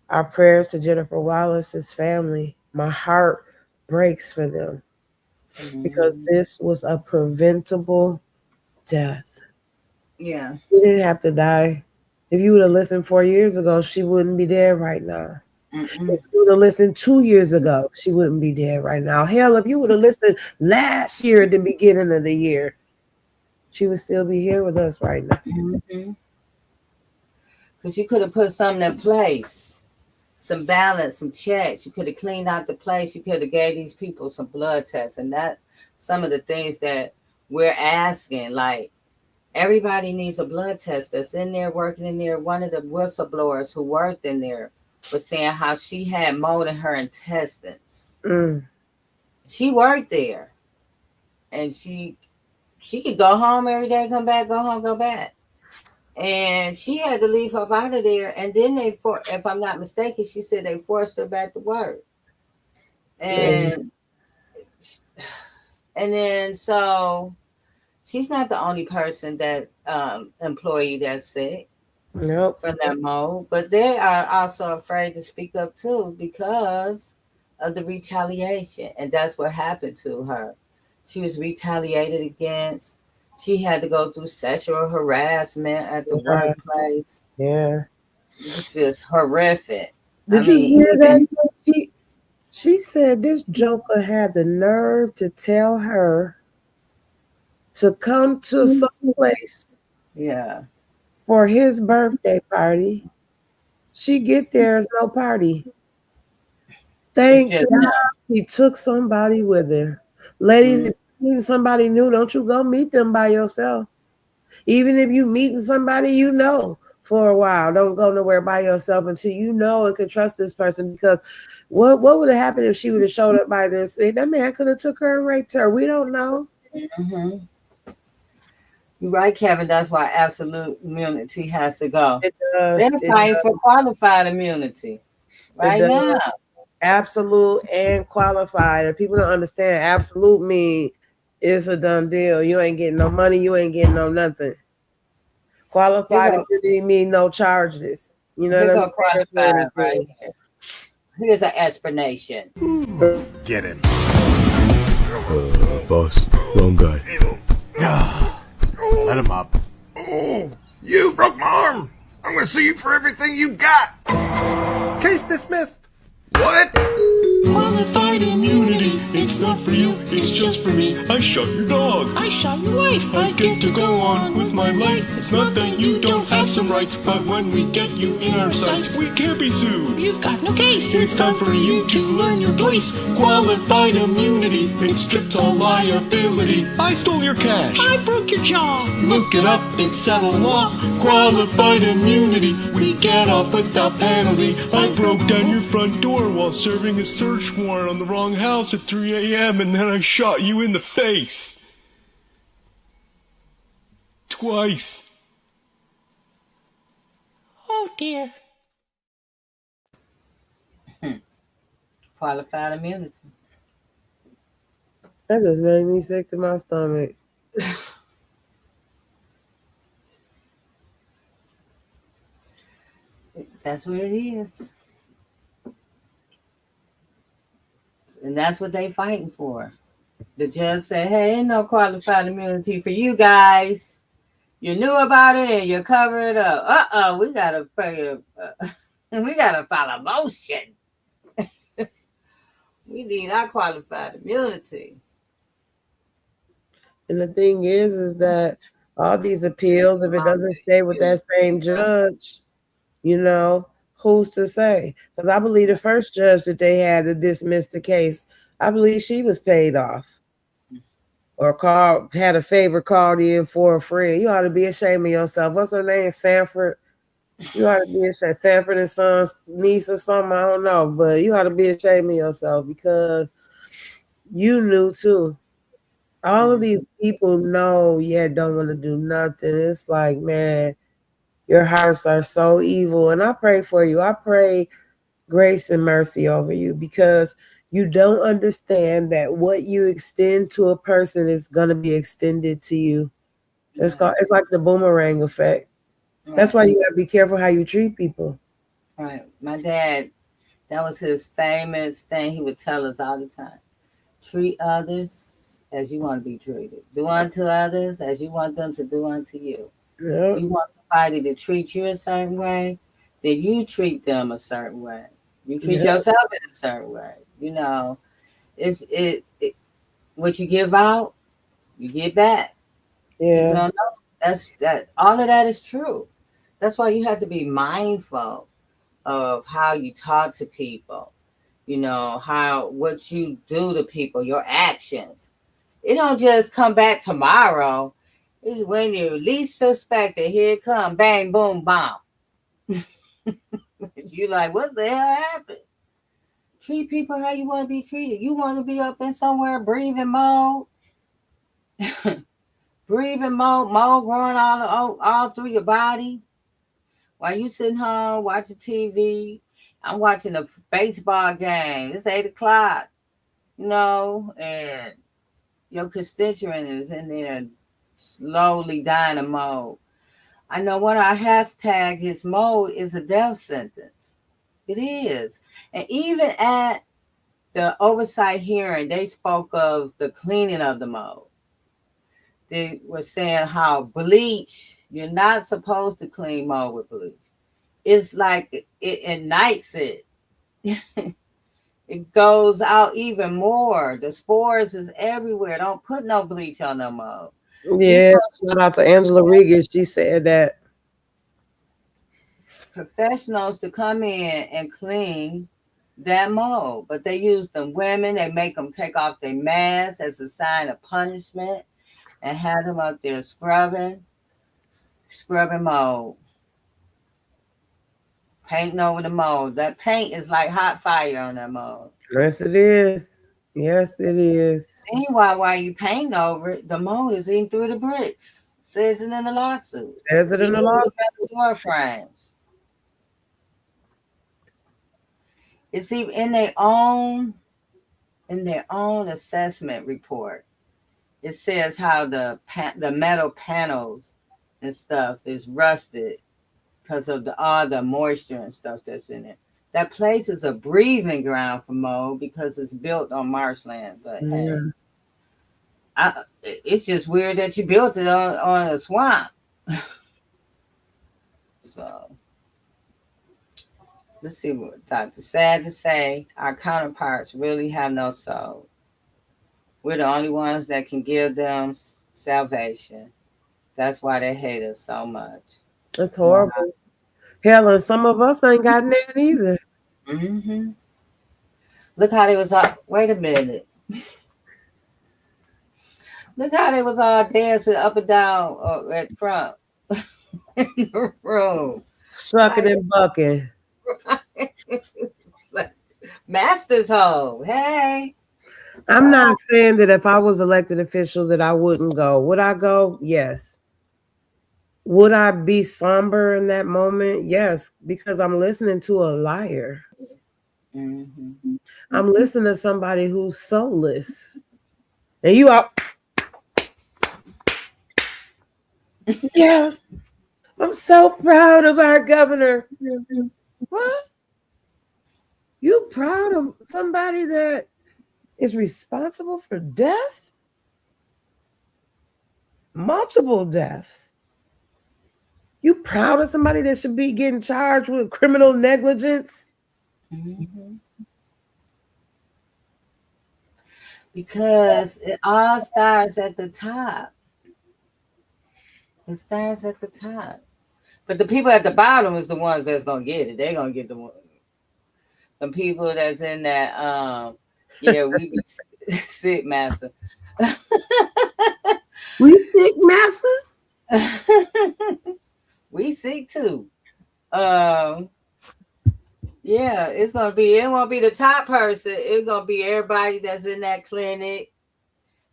Our prayers to Jennifer Wallace's family. My heart breaks for them because this was a preventable death. Yeah. She didn't have to die. If you would have listened 4 years ago, she wouldn't be dead right now. If you would have listened 2 years ago, she wouldn't be dead right now. Hell, if you would have listened last year at the beginning of the year, she would still be here with us right now. Because you could have put something in place, some balance, some checks. You could have cleaned out the place. You could have gave these people some blood tests. And that's some of the things that we're asking. Like, everybody needs a blood test that's in there, working in there. One of the whistleblowers who worked in there was saying how she had mold in her intestines. She worked there. And she could go home every day, come back, go home, go back. And she had to leave up out of there. And then if I'm not mistaken, she said they forced her back to work. And then so she's not the only person that's employee that's sick from that mold. But they are also afraid to speak up too because of the retaliation. And that's what happened to her. She was retaliated against. She had to go through sexual harassment at the workplace. Yeah. It's just horrific. Did you hear that? She said this joker had the nerve to tell her to come to some place for his birthday party. She get there, there's no party. Thank God she took somebody with her. Ladies, if you meet somebody new, don't you go meet them by yourself. Even if you meeting somebody for a while, don't go nowhere by yourself until you know and can trust this person. Because what would have happened if she would have showed up by there and said, that man could have took her and raped her? We don't know. You're right, Kevin. That's why absolute immunity has to go. It does. They're fighting for qualified immunity right now. Absolute and qualified. And people don't understand absolute mean it's a done deal. You ain't getting no money. You ain't getting no nothing. Qualified immunity mean no charges. You know what I'm saying? Right here. Here's an explanation. Get him. Boss, wrong guy. Let him up. Oh, you broke my arm. I'm gonna sue you for everything you've got. Case dismissed. What? Qualified immunity, it's not for you, it's just for me. I shot your dog. I shot your wife. I get to go on with my life. It's not that you don't have some rights, but when we get you in our sights, we can't be sued. You've got no case. It's time for you to learn your place. Qualified immunity, it strips all liability. I stole your cash. I broke your jaw. Look it up, it's settled law. Qualified immunity, we get off without penalty. I broke down your front door while serving a search warrant on the wrong house at 3 a.m. and then I shot you in the face. Twice. Oh dear. Qualified immunity. That just made me sick to my stomach. That's what it is. And that's what they fighting for. The judge said, hey, ain't no qualified immunity for you guys. You knew about it and you covered it up. We gotta pay we gotta file a motion. We need our qualified immunity. And the thing is that all these appeals, if it doesn't stay with that same judge, you know, who's to say? Because I believe the first judge that they had to dismiss the case, I believe she was paid off or had a favor called in for a friend. You ought to be ashamed of yourself. What's her name? Sanford. You ought to be ashamed. Sanford and Son's niece or something. I don't know. But you ought to be ashamed of yourself because you knew too. All of these people know yet don't want to do nothing. It's like, man, your hearts are so evil. And I pray for you. I pray grace and mercy over you because you don't understand that what you extend to a person is going to be extended to you. It's like the boomerang effect. Right. That's why you got to be careful how you treat people. Right. My dad, that was his famous thing he would tell us all the time. Treat others as you want to be treated. Do unto others as you want them to do unto you. Yep. You want somebody to treat you a certain way, then you treat them a certain way. You treat yourself in a certain way. You know, it's what you give out, you get back. Yeah. You know, that all of that is true. That's why you have to be mindful of how you talk to people. You know, what you do to people, your actions. It don't just come back tomorrow. It's when you least suspect it. Here it come, bang, boom, bomb. You like, what the hell happened? Treat people how you want to be treated. You want to be up in somewhere breathing mode. Breathing mode growing all through your body. While you sitting home watching TV. I'm watching a baseball game. It's 8 o'clock. You know, and your constituent is in there slowly dying of mold. I know one of our hashtag his mold is a death sentence. It is. And even at the oversight hearing, they spoke of the cleaning of the mold. They were saying how bleach, you're not supposed to clean mold with bleach. It's like it ignites it. It goes out even more. The spores is everywhere. Don't put no bleach on no mold. Yes, shout out to Angela Riggins. She said that. Professionals to come in and clean that mold, but they use them women. They make them take off their masks as a sign of punishment and have them up there scrubbing mold, painting over the mold. That paint is like hot fire on that mold. Yes, it is. Yes, it is. Meanwhile, while you paint over it, the mold is eating through the bricks. Says it in the lawsuit. Says it in the lawsuit. Door frames. It's even in their own assessment report. It says how the metal panels and stuff is rusted because of all the moisture and stuff that's in it. That place is a breathing ground for mold because it's built on marshland. But hey, it's just weird that you built it on a swamp. So let's see what Dr. Sad to say, our counterparts really have no soul. We're the only ones that can give them salvation. That's why they hate us so much. That's horrible. Wow. Hell, and some of us ain't got that either. Mm-hmm. Look how they was all, wait a minute. Look how they was all dancing up and down at Trump in the room. Sucking and bucking. Master's home. Hey. I'm not saying that if I was elected official that I wouldn't go. Would I go? Yes. Would I be somber in that moment? Yes, because I'm listening to a liar. Mm-hmm. I'm listening to somebody who's soulless. And you are. Yes. I'm so proud of our governor. What? You proud of somebody that is responsible for death? Multiple deaths. You proud of somebody that should be getting charged with criminal negligence? Mm-hmm. Because it all starts at the top. It starts at the top. But the people at the bottom is the ones that's going to get it. They're going to get the people that's in that, yeah, we be sick, master. We sick, master? We sick too. Yeah, it won't be the top person. It's gonna be everybody that's in that clinic.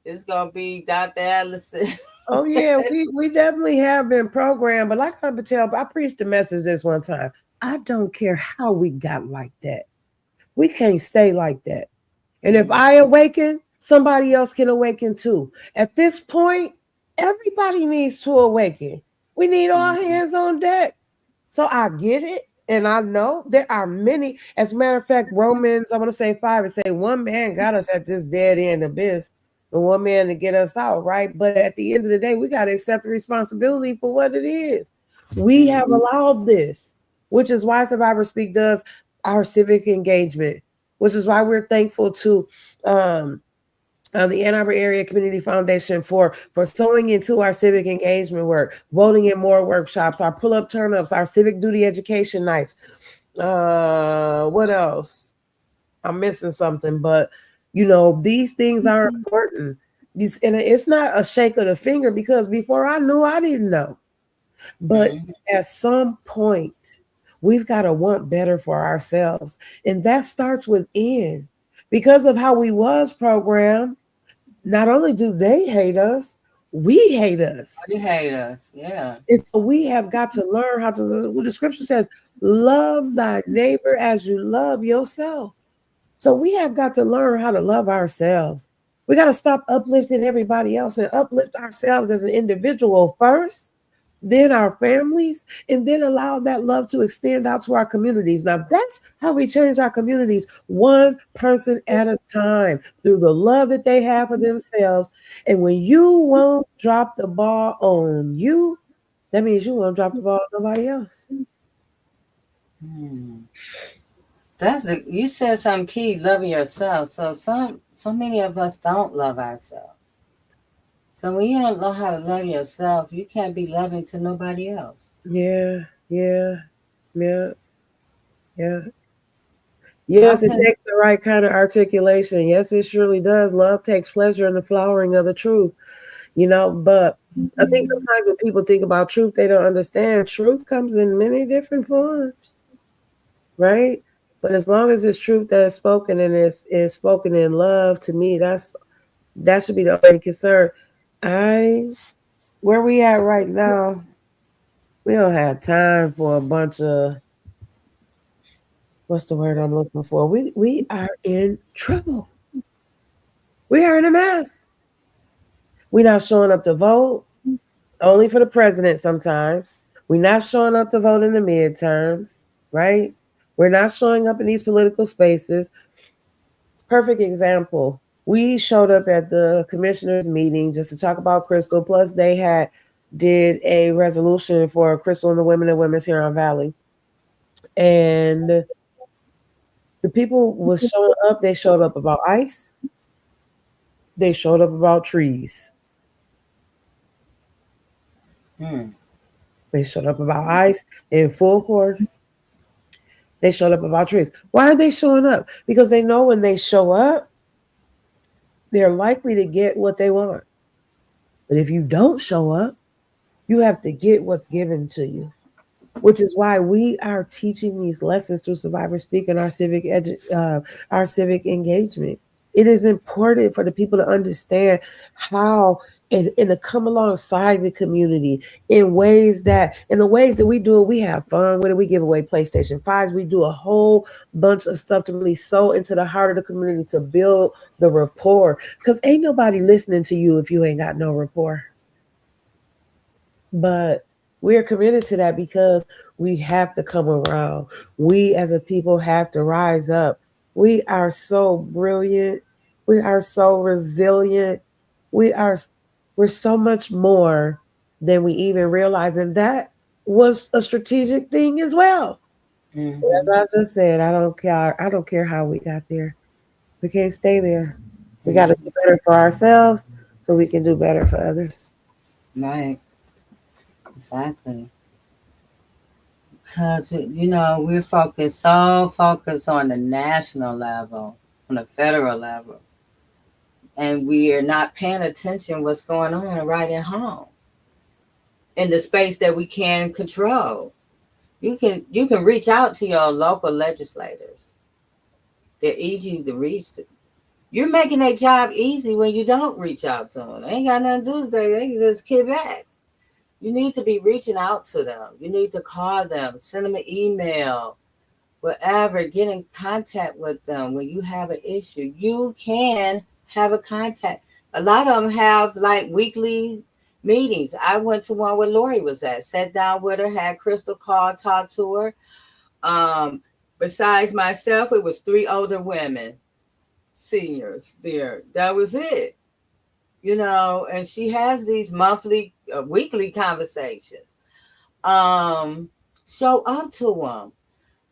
It's gonna be Dr. Allison. Oh yeah, we definitely have been programmed, but like I preached a message this one time. I don't care how we got like that. We can't stay like that. And if I awaken, somebody else can awaken too. At this point, everybody needs to awaken. We need all hands on deck. So I get it. And I know there are many. As a matter of fact, Romans, I want to say 5 and say one man got us at this dead end abyss and one man to get us out, right? But at the end of the day, we got to accept the responsibility for what it is. We have allowed this, which is why Survivor Speak does our civic engagement, which is why we're thankful to the Ann Arbor Area Community Foundation for sewing into our civic engagement work, voting in more workshops, our pull-up turn-ups, our civic duty education nights. What else? I'm missing something, but these things are important. And it's not a shake of the finger because before I knew, I didn't know. But at some point, we've got to want better for ourselves. And that starts within. Because of how we was programmed, not only do they hate us, we hate us. They hate us, yeah. And so we have got to learn how to, what the scripture says, love thy neighbor as you love yourself. So we have got to learn how to love ourselves. We got to stop uplifting everybody else and uplift ourselves as an individual first, then our families, and then allow that love to extend out to our communities. Now, that's how we change our communities, one person at a time, through the love that they have for themselves. And when you won't drop the ball on you, that means you won't drop the ball on nobody else. You said something key, loving yourself. So many of us don't love ourselves. So when you don't know how to love yourself, you can't be loving to nobody else. Yeah. Yes, it takes the right kind of articulation. Yes, it surely does. Love takes pleasure in the flowering of the truth, but I think sometimes when people think about truth, they don't understand. Truth comes in many different forms, right? But as long as it's truth that is spoken and is spoken in love, to me, that should be the only concern. Where we at right now, we don't have time for a bunch of, what's the word I'm looking for? We are in trouble. We are in a mess. We're not showing up to vote, only for the president sometimes. We're not showing up to vote in the midterms, right? We're not showing up in these political spaces. Perfect example. We showed up at the commissioners' meeting just to talk about Krystal. Plus, they had did a resolution for Krystal and the women of Women's Huron Valley. And the people was showing up. They showed up about ice. They showed up about trees. They showed up about ice in full force. They showed up about trees. Why are they showing up? Because they know when they show up, they're likely to get what they want. But if you don't show up, you have to get what's given to you, which is why we are teaching these lessons through Survivor Speak and our civic engagement. It is important for the people to understand how and to come alongside the community in the ways that we do it. We have fun with it. We give away PlayStation 5s. We do a whole bunch of stuff to really sow into the heart of the community to build the rapport. Because ain't nobody listening to you if you ain't got no rapport. But we're committed to that because we have to come around. We as a people have to rise up. We are so brilliant. We are so resilient. We're so much more than we even realize. And that was a strategic thing as well. As I just said, I don't care how we got there. We can't stay there. We got to do better for ourselves so we can do better for others. Right. Exactly. Because, we're focused on the national level, on the federal level. And we are not paying attention what's going on right at home in the space that we can control. You can reach out to your local legislators. They're easy to reach. You're making their job easy when you don't reach out to them. They ain't got nothing to do with that. They can just kick back. You need to be reaching out to them. You need to call them, send them an email, whatever. Get in contact with them when you have an issue. You can have a contact. A lot of them have like weekly meetings. I went to one where Lori was at, sat down with her, had Krystal call, talked to her. Besides myself, it was 3 older women, seniors there. That was it. And she has these monthly, weekly conversations. Show up to them.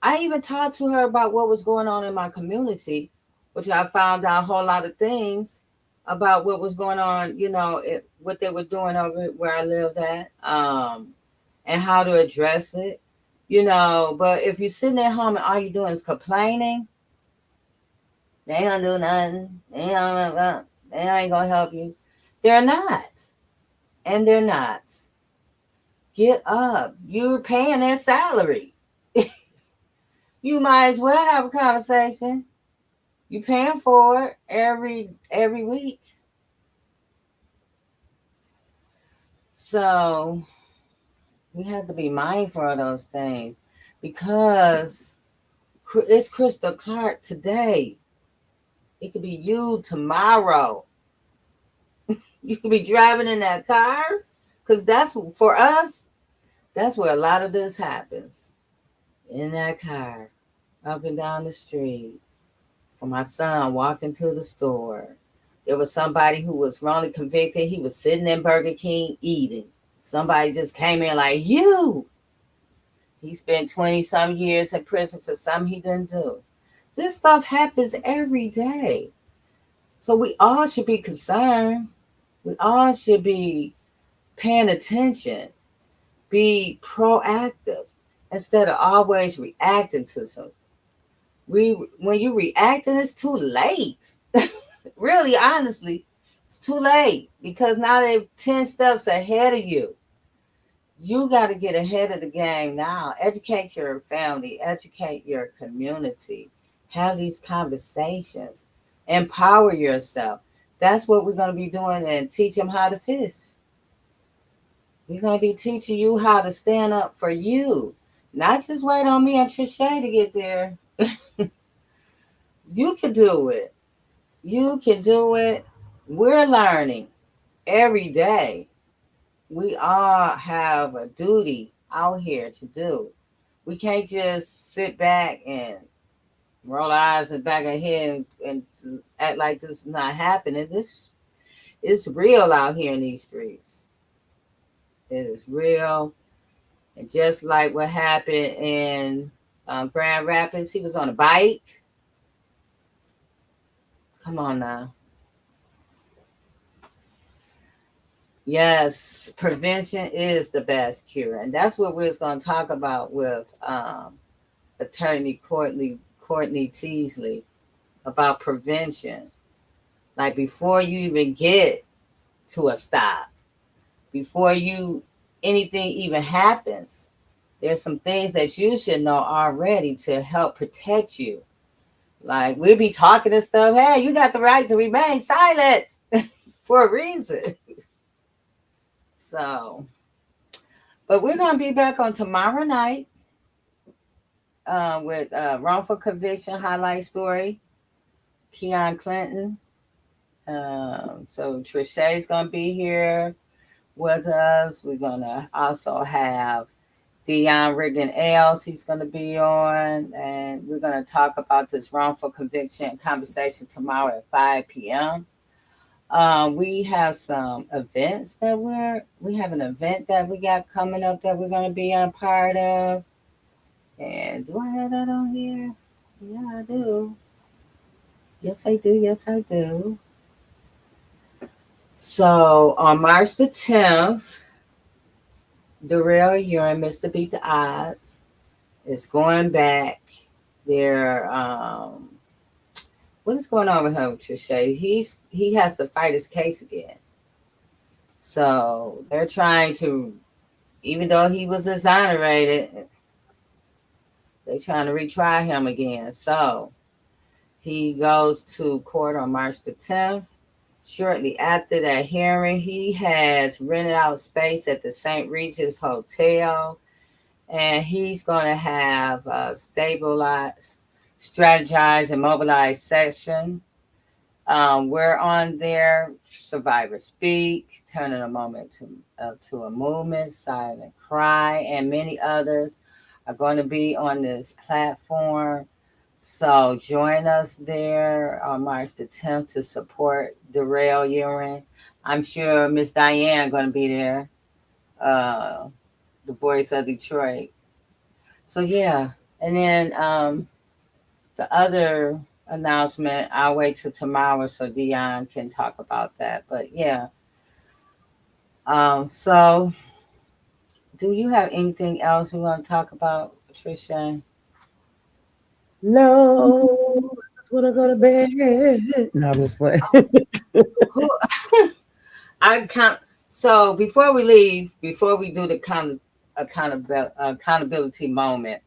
I even talked to her about what was going on in my community, which I found out a whole lot of things about what was going on, what they were doing over where I lived at, and how to address it, But if you're sitting at home and all you're doing is complaining, they don't do nothing. They ain't gonna help you. They're not. And they're not. Get up. You're paying their salary. You might as well have a conversation. You're paying for it every week. So we have to be mindful of those things because it's Krystal Clark today. It could be you tomorrow. You could be driving in that car because for us, that's where a lot of this happens. In that car, up and down the street. For my son walking to the store. There was somebody who was wrongly convicted. He was sitting in Burger King eating. Somebody just came in like, you. He spent 20-some years in prison for something he didn't do. This stuff happens every day. So we all should be concerned. We all should be paying attention. Be proactive instead of always reacting to something. When you reacting, it's too late. Really, honestly, it's too late because now they're 10 steps ahead of you. You got to get ahead of the game now. Educate your family, educate your community, have these conversations, empower yourself. That's what we're going to be doing and teach them how to fish. We're going to be teaching you how to stand up for you, not just wait on me and Trisha to get there. You can do it. You can do it. We're learning every day. We all have a duty out here to do. We can't just sit back and roll our eyes in the back of our head and act like this is not happening. This is real out here in these streets. It is real. And just like what happened in Grand Rapids, he was on a bike. Come on now. Yes, prevention is the best cure. And that's what we're going to talk about with Attorney Courtney Teasley about prevention. Like before you even get to a stop, before anything even happens, there's some things that you should know already to help protect you. Like we'll be talking and stuff. Hey, you got the right to remain silent for a reason. So, but we're going to be back on tomorrow night with wrongful conviction highlight story, Keon Clinton. So Trishay's going to be here with us. We're going to also have Dion Riggin Els. He's going to be on, and we're going to talk about this wrongful conviction conversation tomorrow at 5 p.m. We have some events that we have an event that we got coming up that we're going to be a part of. And do I have that on here? Yeah, I do. Yes, I do. Yes, I do. So on March the 10th, Darrell Huron, Mr. Beat the Odds, is going back there. What is going on with him, Trisha? He has to fight his case again. So they're trying to, even though he was exonerated, they're trying to retry him again. So he goes to court on March the 10th. Shortly after that hearing, he has rented out space at the St. Regis Hotel, and he's going to have a stabilized, strategize, and mobilize session. We're on there. Survivor Speak, Turning a Moment to a Movement, Silent Cry, and many others are going to be on this platform. So join us there on March the 10th to support Darrell Huron. I'm sure Miss Diane going to be there, the voice of Detroit. So yeah, and then the other announcement, I'll wait till tomorrow so Dion can talk about that. But yeah, so do you have anything else we want to talk about, Patricia? No, I just want to go to bed. No, I'm just playing. So before we leave, before we do the accountability moment,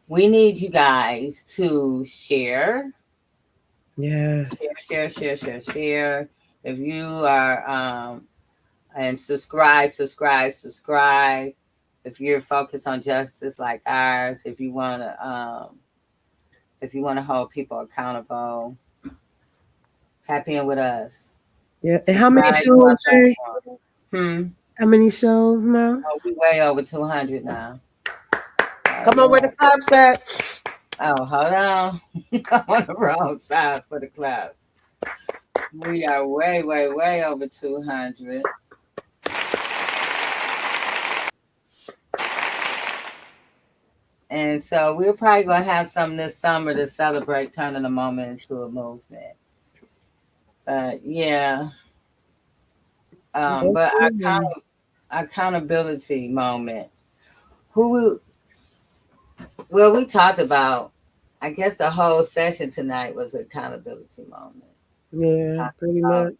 we need you guys to share. Yes. Share. If you are and subscribe. If you're focused on justice like ours, if you want to hold people accountable, tap in with us. Yeah. And how many shows? How many shows now? Oh, we're way over 200 now. Come on, where the claps at? Oh, hold on. I'm on the wrong side for the claps. We are way over 200. And so we're probably going to have some this summer to celebrate turning a moment into a movement. Yeah. But our accountability moment. We talked about, I guess the whole session tonight was an accountability moment. Yeah, pretty much.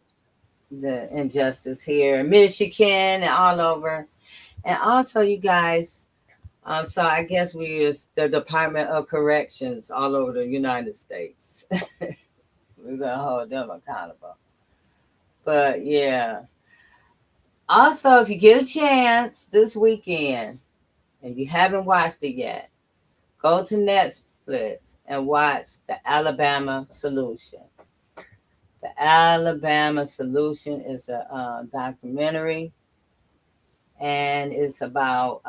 The injustice here in Michigan and all over. And also, you guys, so I guess we use the Department of Corrections all over the United States. We're going to hold them accountable. But yeah. Also, if you get a chance this weekend and you haven't watched it yet, go to Netflix and watch The Alabama Solution. The Alabama Solution is a documentary, and it's about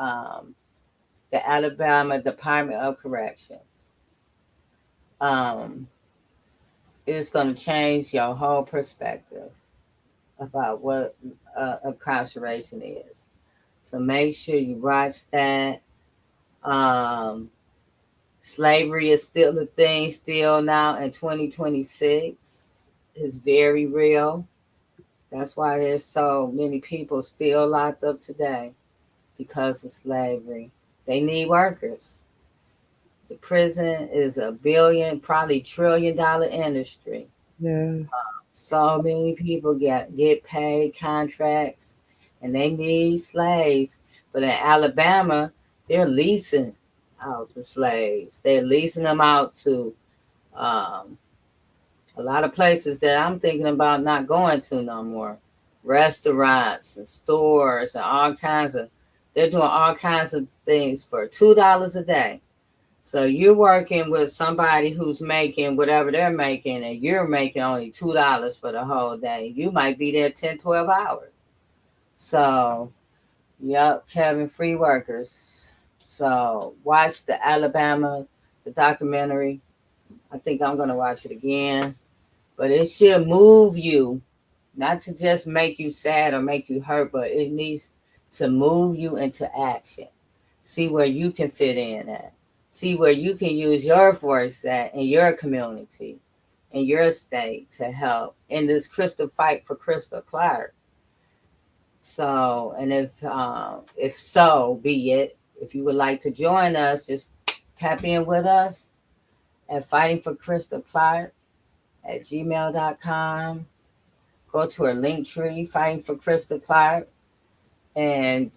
the Alabama Department of Corrections. It's going to change your whole perspective about what incarceration is. So make sure you watch that. Slavery is still a thing still now in 2026. It's very real. That's why there's so many people still locked up today because of slavery. They need workers. The prison is a billion, probably $1 trillion industry. Yes. So many people get paid contracts and they need slaves. But in Alabama, they're leasing out the slaves. They're leasing them out to a lot of places that I'm thinking about not going to no more. Restaurants and stores and all kinds of, they're doing all kinds of things for $2 a day. So you're working with somebody who's making whatever they're making, and you're making only $2 for the whole day. You might be there 10, 12 hours. So, yep, having free workers. So watch the documentary. I think I'm going to watch it again. But it should move you, not to just make you sad or make you hurt, but it needs to move you into action. See where you can fit in at. See where you can use your voice at in your community, in your state to help in this fight for Krystal Clark. So, and if so be it, if you would like to join us, just tap in with us at Fighting for Krystal Clark at gmail.com. Go to our link tree, Fighting for Krystal Clark, and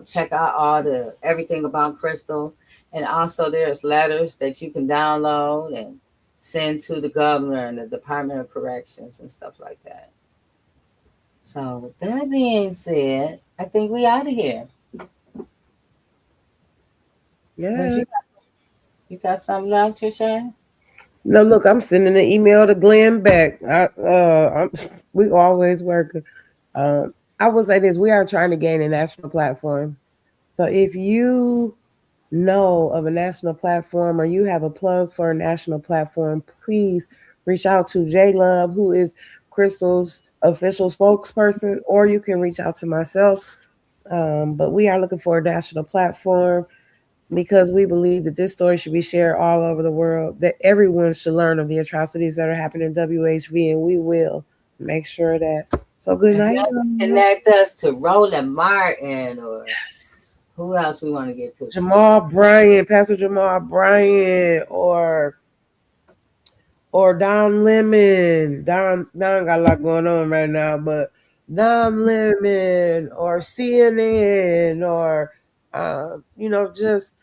check out everything about Krystal. And also there's letters that you can download and send to the governor and the Department of Corrections and stuff like that. So with that being said, I think we out of here. Yes. You got something left, Trisha? No, look, I'm sending an email to Glenn Beck. We always working. I will say this: we are trying to gain a national platform. So if you know of a national platform or you have a plug for a national platform, please reach out to J Love, who is Krystal's official spokesperson, or you can reach out to myself. But we are looking for a national platform because we believe that this story should be shared all over the world, that everyone should learn of the atrocities that are happening in WHB, and we will make sure that. So good night. Connect us to Roland Martin or who else we want to get to? Jamal Bryant, Pastor Jamal Bryant, or Don Lemon. Don got a lot going on right now, but Don Lemon or CNN or just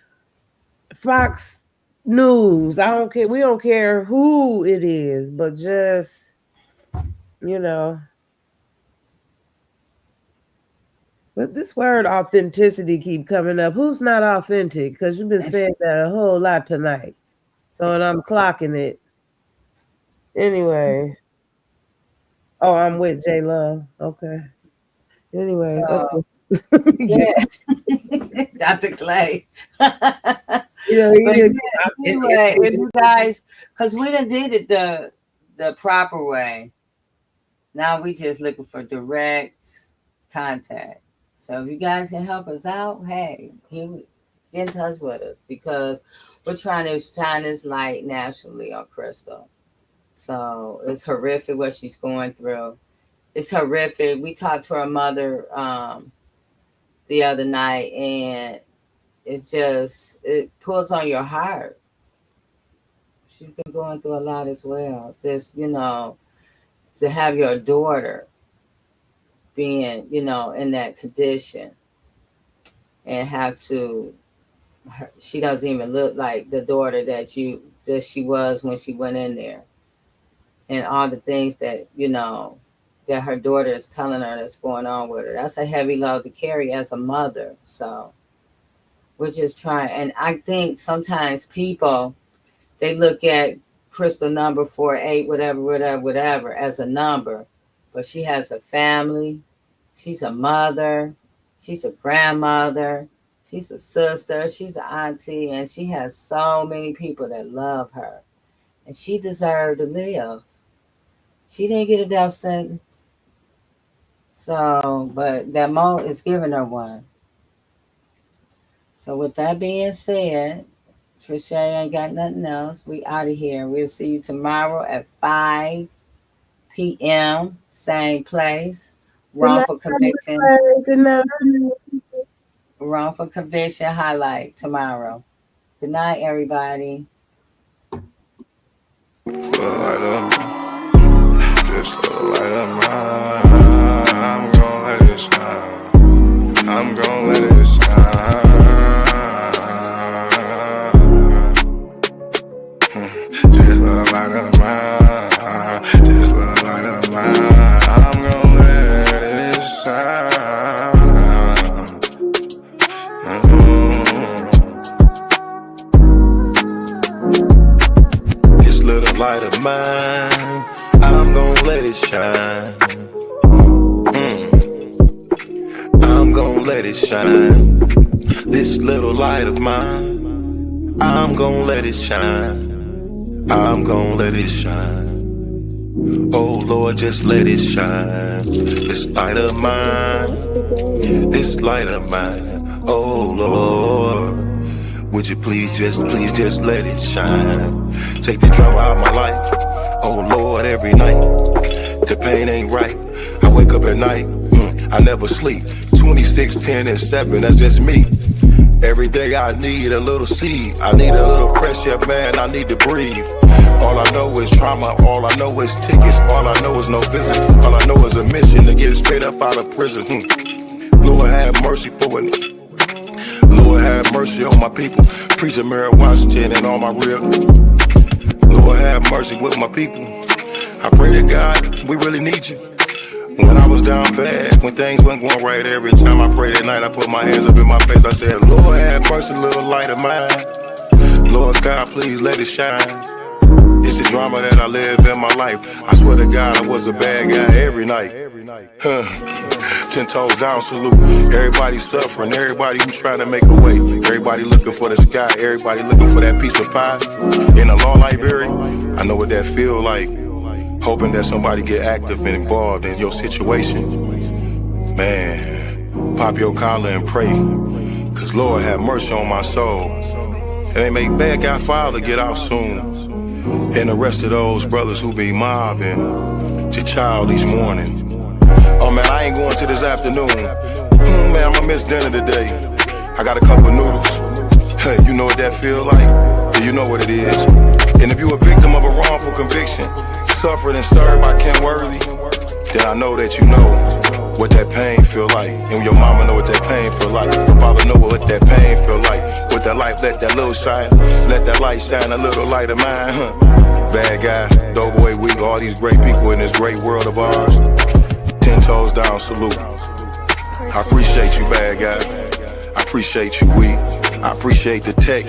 Fox News. I don't care. We don't care who it is, but just But this word authenticity keep coming up. Who's not authentic? Because you've been saying that a whole lot tonight. So, and I'm clocking it. Anyways. Oh, I'm with J Love. Okay. Anyways. So, okay. Yeah. Dr. Clay. Anyway, if you guys, because we done did it the proper way. Now we just looking for direct contact. So if you guys can help us out, hey, get in touch with us because we're trying to shine this light nationally on Krystal. So it's horrific what she's going through. It's horrific. We talked to her mother the other night, and it pulls on your heart. She's been going through a lot as well. Just, to have your daughter being, in that condition and have to, she doesn't even look like the daughter that she was when she went in there. And all the things that, that her daughter is telling her that's going on with her. That's a heavy load to carry as a mother. So we're just trying. And I think sometimes people, they look at Krystal number 48, whatever, as a number. But she has a family. She's a mother. She's a grandmother. She's a sister. She's an auntie. And she has so many people that love her. And she deserved to live. She didn't get a death sentence. So, but that Mo is giving her one. So with that being said, Trisha ain't got nothing else. We out of here. We'll see you tomorrow at 5 p.m. Same place. Wrongful conviction. Good night. Wrongful conviction highlight tomorrow. Good night, everybody. Just little light of mine. I'm gonna let it shine. I'm gonna let it shine. Just little light of mine. Just little light of mine. I'm gonna let it shine. This little light of mine, I'm gonna let it shine. I'm gonna let it shine. This little light of mine, I'm gonna let it shine. I'm gonna let it shine. Oh Lord, just let it shine. This light of mine, this light of mine. Oh Lord, would you please just let it shine. Take the drama out of my life. Oh Lord, every night the pain ain't right. I wake up at night, I never sleep. 26, 10, and 7, that's just me. Every day I need a little seed. I need a little fresh air, man, I need to breathe. All I know is trauma, all I know is tickets. All I know is no visit. All I know is a mission to get straight up out of prison. Lord have mercy for it. Lord have mercy on my people. Preacher Mary Washington and all my real. Lord have mercy with my people. I pray to God, we really need you. When I was down bad, when things weren't going right, every time I prayed at night, I put my hands up in my face. I said, Lord have mercy, little light of mine. Lord God, please let it shine. It's the drama that I live in my life. I swear to God, I was a bad guy every night. 10 toes down, salute. Everybody suffering, everybody who trying to make a way. Everybody looking for the sky, everybody looking for that piece of pie. In a law library, I know what that feel like. Hoping that somebody get active and involved in your situation. Man, pop your collar and pray. Cause Lord have mercy on my soul. And they make bad guy father get out soon. And the rest of those brothers who be mobbing to child each morning. Oh man, I ain't going to this afternoon. Man, I'ma miss dinner today. I got a couple noodles. Hey, you know what that feel like? Yeah, you know what it is. And if you a victim of a wrongful conviction, suffered and served by Ken Worthy, then I know that you know what that pain feel like. And your mama know what that pain feel like. Your father know what that pain feel like. With that light, let that little shine. Let that light shine, a little light of mine. Bad guy, Doughboy, we, all these great people in this great world of ours. 10 toes down, salute. I appreciate you, bad guy. I appreciate you, we. I appreciate the tech.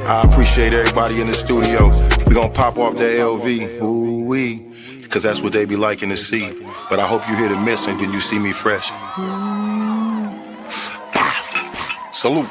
I appreciate everybody in the studio. We gonna pop off that LV, ooh-wee, cause that's what they be liking to see. But I hope you hear the miss and when you see me fresh. Salute.